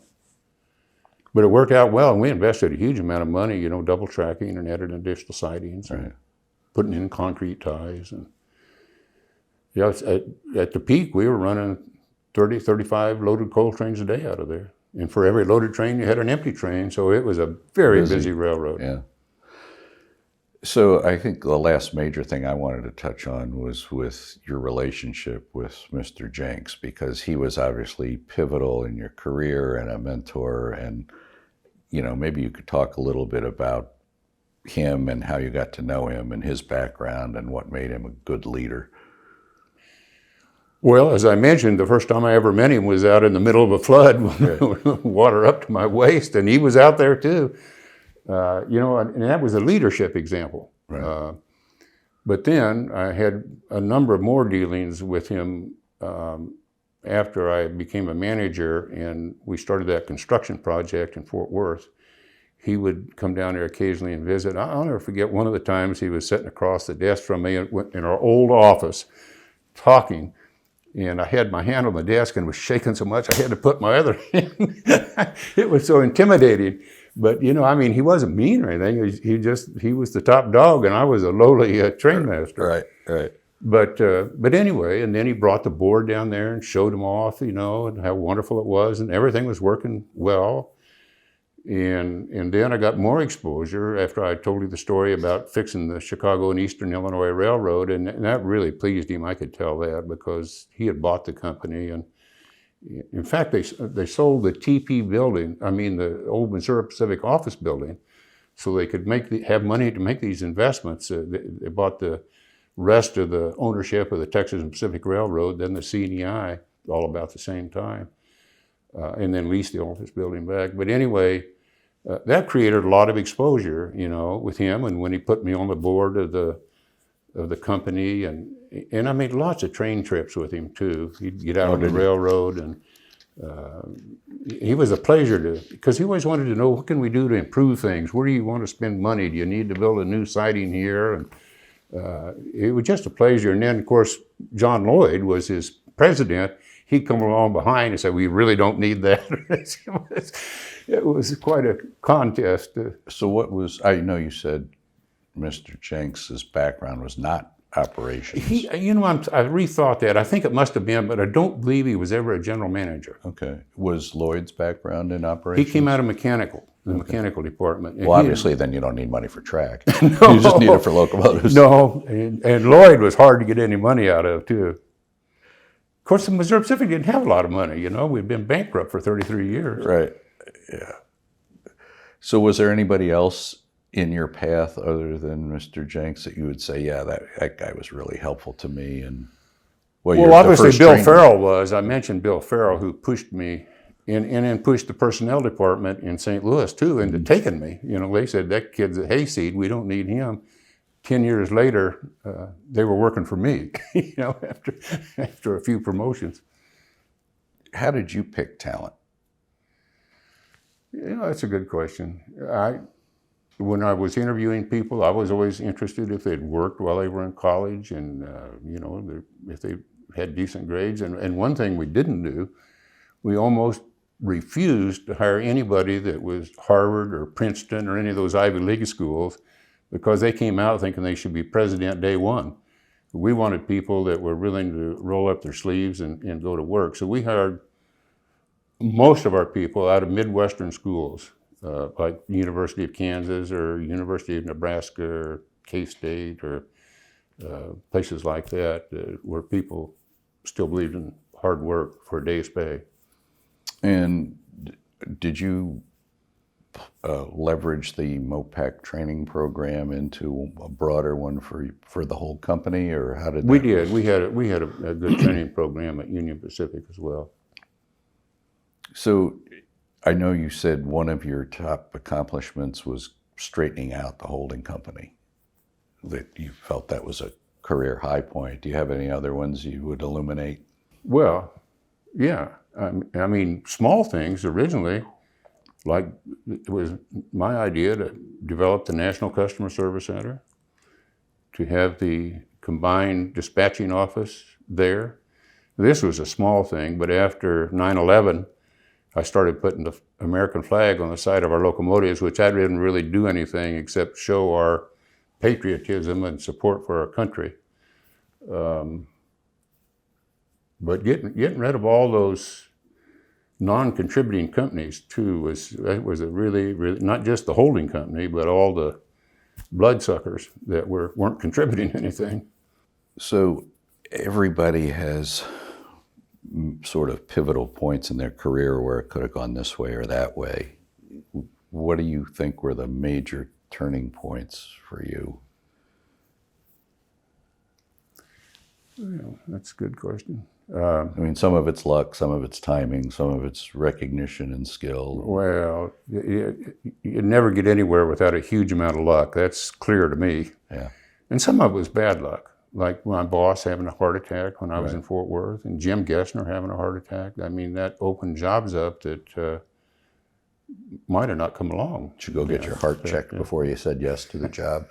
But it worked out well, and we invested a huge amount of money, double tracking and added additional sidings. Right. Putting in concrete ties. And yeah, at the peak, we were running 30, 35 loaded coal trains a day out of there. And for every loaded train, you had an empty train. So it was a very busy railroad. Yeah. So I think the last major thing I wanted to touch on was with your relationship with Mr. Jenks, because he was obviously pivotal in your career and a mentor. And, maybe you could talk a little bit about him and how you got to know him and his background and what made him a good leader. Well, as I mentioned, the first time I ever met him was out in the middle of a flood, water up to my waist, and he was out there too. And that was a leadership example. Right. But then I had a number of more dealings with him after I became a manager, and we started that construction project in Fort Worth. He would come down there occasionally and visit. I'll never forget one of the times he was sitting across the desk from me in our old office talking, and I had my hand on the desk and was shaking so much I had to put my other hand. It was so intimidating. But, he wasn't mean or anything. He was the top dog, and I was a lowly train master. Right. But anyway, and then he brought the board down there and showed them off, and how wonderful it was, and everything was working well. And then I got more exposure after I told you the story about fixing the Chicago and Eastern Illinois Railroad, and that really pleased him. I could tell that because he had bought the company, and in fact, they sold the TP building, the old Missouri Pacific office building, so they could have money to make these investments. They bought the rest of the ownership of the Texas and Pacific Railroad, then the CNEI, all about the same time, and then leased the office building back. But anyway, that created a lot of exposure, with him. And when he put me on the board of the company, and I made lots of train trips with him too. He'd get out on the railroad, and he was a pleasure because he always wanted to know, what can we do to improve things? Where do you want to spend money? Do you need to build a new siding here? And it was just a pleasure. And then, of course, John Lloyd was his president. He'd come along behind and say, we really don't need that. It was quite a contest. So I know you said Mr. Jenks's background was not operations. I rethought that. I think it must have been, but I don't believe he was ever a general manager. Okay. Was Lloyd's background in operations? He came out of mechanical department. Well, obviously, then you don't need money for track. No. You just need it for locomotives. No, and Lloyd was hard to get any money out of, too. Of course, the Missouri Pacific didn't have a lot of money. We'd been bankrupt for 33 years. Right. Yeah. So was there anybody else in your path other than Mr. Jenks that you would say, yeah, that guy was really helpful to me? And well, obviously Bill Farrell was. I mentioned Bill Farrell, who pushed me and then pushed the personnel department in St. Louis too into taking me. They said, that kid's a hayseed, we don't need him. 10 years later, they were working for me, after a few promotions. How did you pick talent? That's a good question. When I was interviewing people, I was always interested if they'd worked while they were in college, and if they had decent grades. And one thing we didn't do, we almost refused to hire anybody that was Harvard or Princeton or any of those Ivy League schools, because they came out thinking they should be president day one. We wanted people that were willing to roll up their sleeves and go to work. So we hired most of our people out of Midwestern schools, like University of Kansas or University of Nebraska or K-State or places like that, where people still believed in hard work for a day's pay. And did you leverage the MOPAC training program into a broader one for the whole company, or how did we did? We had a good training program at Union Pacific as well. So I know you said one of your top accomplishments was straightening out the holding company, that you felt that was a career high point. Do you have any other ones you would illuminate? Well, yeah. Small things originally, like it was my idea to develop the National Customer Service Center, to have the combined dispatching office there. This was a small thing, but after 9/11, I started putting the American flag on the side of our locomotives, which I didn't really do anything except show our patriotism and support for our country. But getting rid of all those non-contributing companies too was a really, not just the holding company, but all the bloodsuckers that weren't contributing anything. So everybody has sort of pivotal points in their career where it could have gone this way or that way. What do you think were the major turning points for you? Well, that's a good question. I mean, some of it's luck, some of it's timing, some of it's recognition and skill. Well, you never get anywhere without a huge amount of luck. That's clear to me. Yeah. And some of it was bad luck, like my boss having a heart attack when I was in Fort Worth, and Jim Gessner having a heart attack. I mean, that opened jobs up that might have not come along. Should go get your heart checked before you said yes to the job.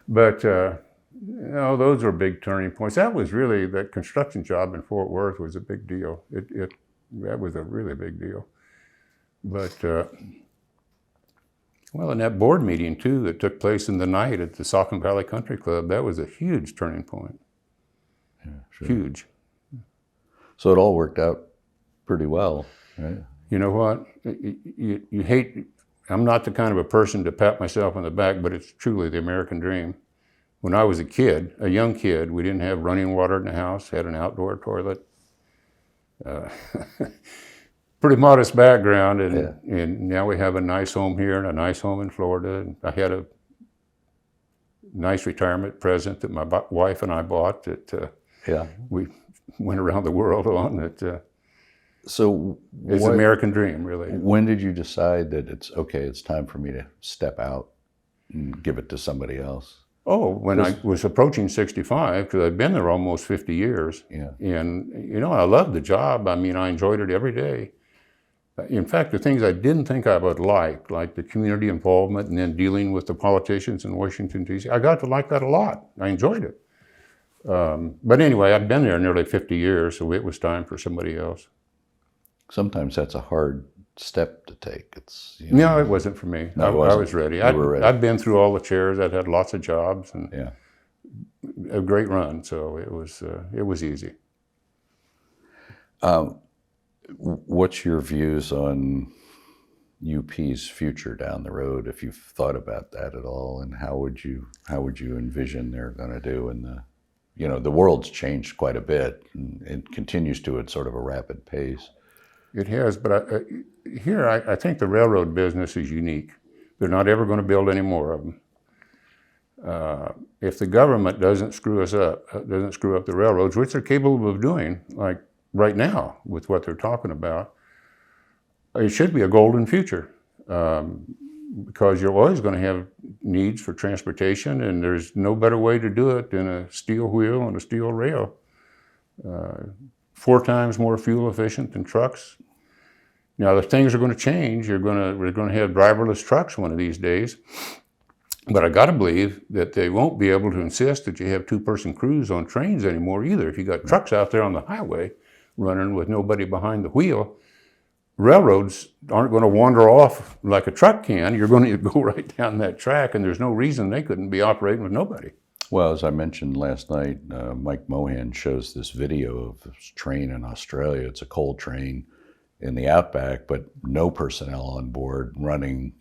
But those were big turning points. That was really, that construction job in Fort Worth was a big deal. That was a really big deal. But well, in that board meeting too that took place in the night at the Saucon Valley Country Club, that was a huge turning point. Yeah, sure. Huge. So it all worked out pretty well, right? You know what? You hate, I'm not the kind of a person to pat myself on the back, but it's truly the American dream. When I was a young kid, we didn't have running water in the house, had an outdoor toilet. Pretty modest background, and now we have a nice home here and a nice home in Florida. And I had a nice retirement present that my wife and I bought that we went around the world on. So it's an American dream, really. When did you decide that it's time for me to step out and give it to somebody else? Oh, when I was approaching 65, because I'd been there almost 50 years. Yeah. And, I loved the job. I mean, I enjoyed it every day. In fact, the things I didn't think I would like the community involvement and then dealing with the politicians in Washington, D.C., I got to like that a lot. I enjoyed it. But anyway, I'd been there nearly 50 years, so it was time for somebody else. Sometimes that's a hard step to take. No, it wasn't for me. No, I was ready. You were ready. I'd been through all the chairs. I'd had lots of jobs and Yeah. a great run. So it was easy. What's your views on UP's future down the road, if you've thought about that at all, and how would you envision they're going to do in the world's changed quite a bit, and it continues to at sort of a rapid pace. It has, but I think the railroad business is unique. They're not ever going to build any more of them. If the government doesn't screw up the railroads, which they're capable of doing, like right now with what they're talking about, it should be a golden future, because you're always going to have needs for transportation, and there's no better way to do it than a steel wheel and a steel rail. 4 times more fuel efficient than trucks. Now, the things are going to change. We're going to have driverless trucks one of these days. But I got to believe that they won't be able to insist that you have 2-person crews on trains anymore either. If you got trucks out there on the highway running with nobody behind the wheel, railroads aren't going to wander off like a truck can. You're going to go right down that track, and there's no reason they couldn't be operating with nobody. Well, as I mentioned last night, Mike Mohan shows this video of this train in Australia. It's a coal train in the outback, but no personnel on board, running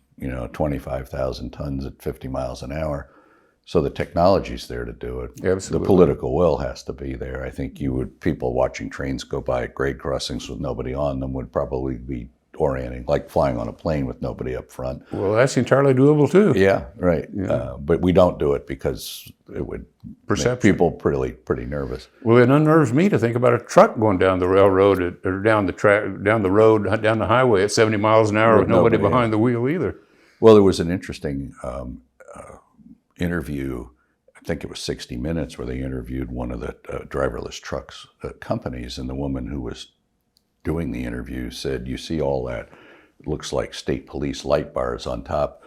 25,000 tons at 50 miles an hour. So the technology's there to do it. Absolutely. The political will has to be there. I think people watching trains go by at grade crossings with nobody on them would probably be orienting, like flying on a plane with nobody up front. Well, that's entirely doable too. Yeah, right. Yeah. But we don't do it because it would make people pretty nervous. Well, it unnerves me to think about a truck going down the railroad or down the highway at 70 miles an hour with nobody behind the wheel either. Well, there was an interesting interview. I think it was 60 Minutes, where they interviewed one of the driverless trucks companies, and the woman who was doing the interview said, "You see all that? It looks like state police light bars on top.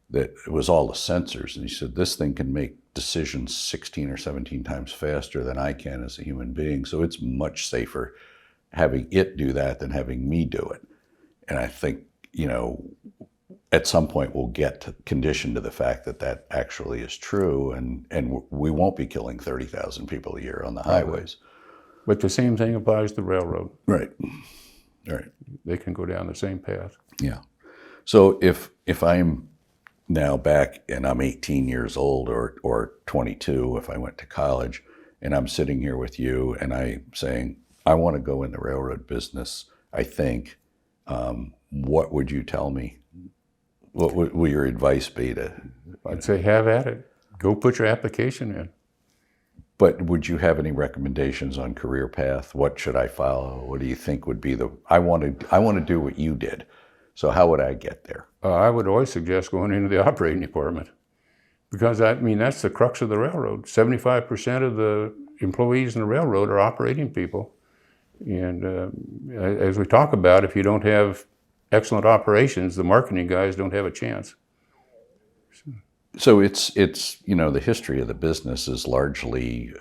That it was all the sensors." And he said, "This thing can make decisions 16 or 17 times faster than I can as a human being. So it's much safer having it do that than having me do it." And I think at some point we'll get conditioned to the fact that that actually is true, and we won't be killing 30,000 people a year on the highways. But the same thing applies to railroad. Right. Right. They can go down the same path. Yeah. So if I'm now back, and I'm 18 years old or 22 if I went to college, and I'm sitting here with you and I'm saying, I want to go in the railroad business, I think, what would you tell me? What will your advice be to? I'd say have at it. Go put your application in. But would you have any recommendations on career path? What should I follow? What do you think would be I want to do what you did. So how would I get there? I would always suggest going into the operating department, because that's the crux of the railroad. 75% of the employees in the railroad are operating people. And as we talk about, if you don't have excellent operations, the marketing guys don't have a chance. So it's the history of the business is largely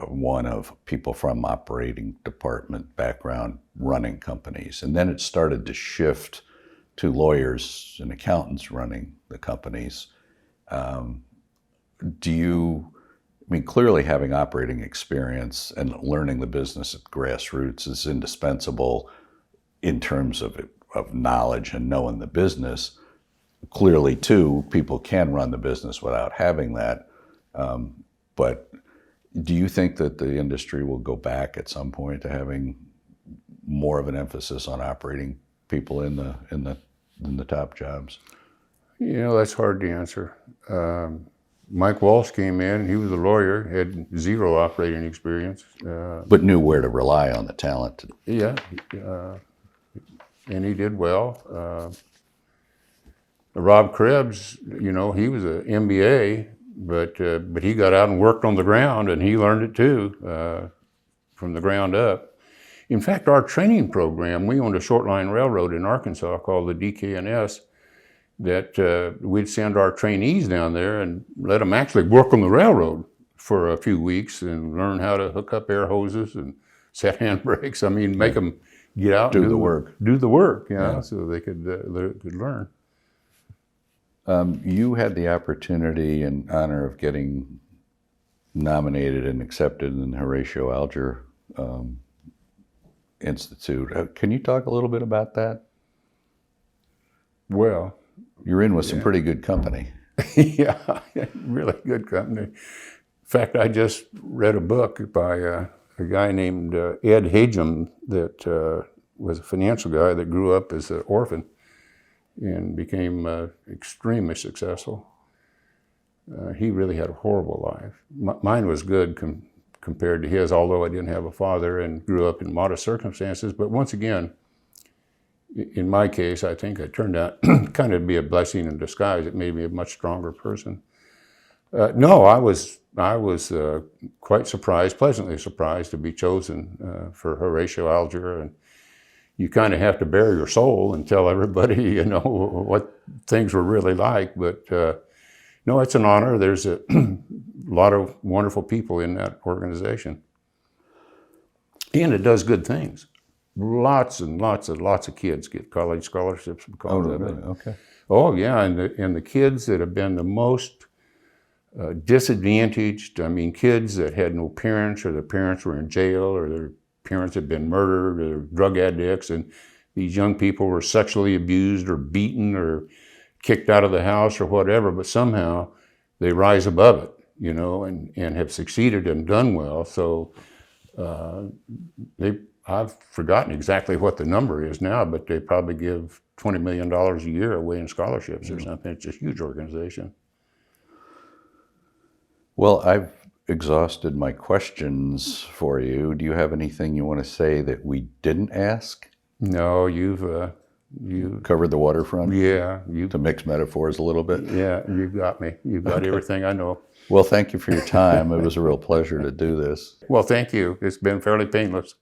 one of people from operating department background running companies, and then it started to shift to lawyers and accountants running the companies. Clearly having operating experience and learning the business at grassroots is indispensable in terms of knowledge and knowing the business. Clearly, too, people can run the business without having that. But do you think that the industry will go back at some point to having more of an emphasis on operating people in the top jobs? That's hard to answer. Mike Walsh came in. He was a lawyer, had zero operating experience, but knew where to rely on the talent. Yeah, and he did well. Rob Krebs, he was an MBA, but he got out and worked on the ground, and he learned it too, from the ground up. In fact, our training program, we owned a short line railroad in Arkansas called the DK&S, that we'd send our trainees down there and let them actually work on the railroad for a few weeks and learn how to hook up air hoses and set handbrakes. Make them get out and do the work. Do the work, so they could learn. You had the opportunity and honor of getting nominated and accepted in the Horatio Alger Institute. Can you talk a little bit about that? Well, you're in with some pretty good company. Yeah, really good company. In fact, I just read a book by a guy named Ed Hagem that was a financial guy that grew up as an orphan and became extremely successful. He really had a horrible life. Mine was good compared to his, although I didn't have a father and grew up in modest circumstances. But once again, in my case, I think it turned out kind of to be a blessing in disguise. It made me a much stronger person. No, I was quite surprised, pleasantly surprised to be chosen for Horatio Alger. And you kind of have to bare your soul and tell everybody, what things were really like. But no, it's an honor. There's a lot of wonderful people in that organization. And it does good things. Lots and lots of kids get college scholarships because of it. Okay. Oh, yeah, and the kids that have been the most disadvantaged, kids that had no parents, or their parents were in jail, or their parents had been murdered, or drug addicts, and these young people were sexually abused or beaten or kicked out of the house or whatever, but somehow they rise above it, and have succeeded and done well. So I've forgotten exactly what the number is now, but they probably give $20 million a year away in scholarships or something. It's a huge organization. Well, I've exhausted my questions for you. Do you have anything you want to say that we didn't ask? No, you covered the waterfront? Yeah. To mix metaphors a little bit? Yeah, you got me. You got everything I know. Well, thank you for your time. It was a real pleasure to do this. Well, thank you. It's been fairly painless.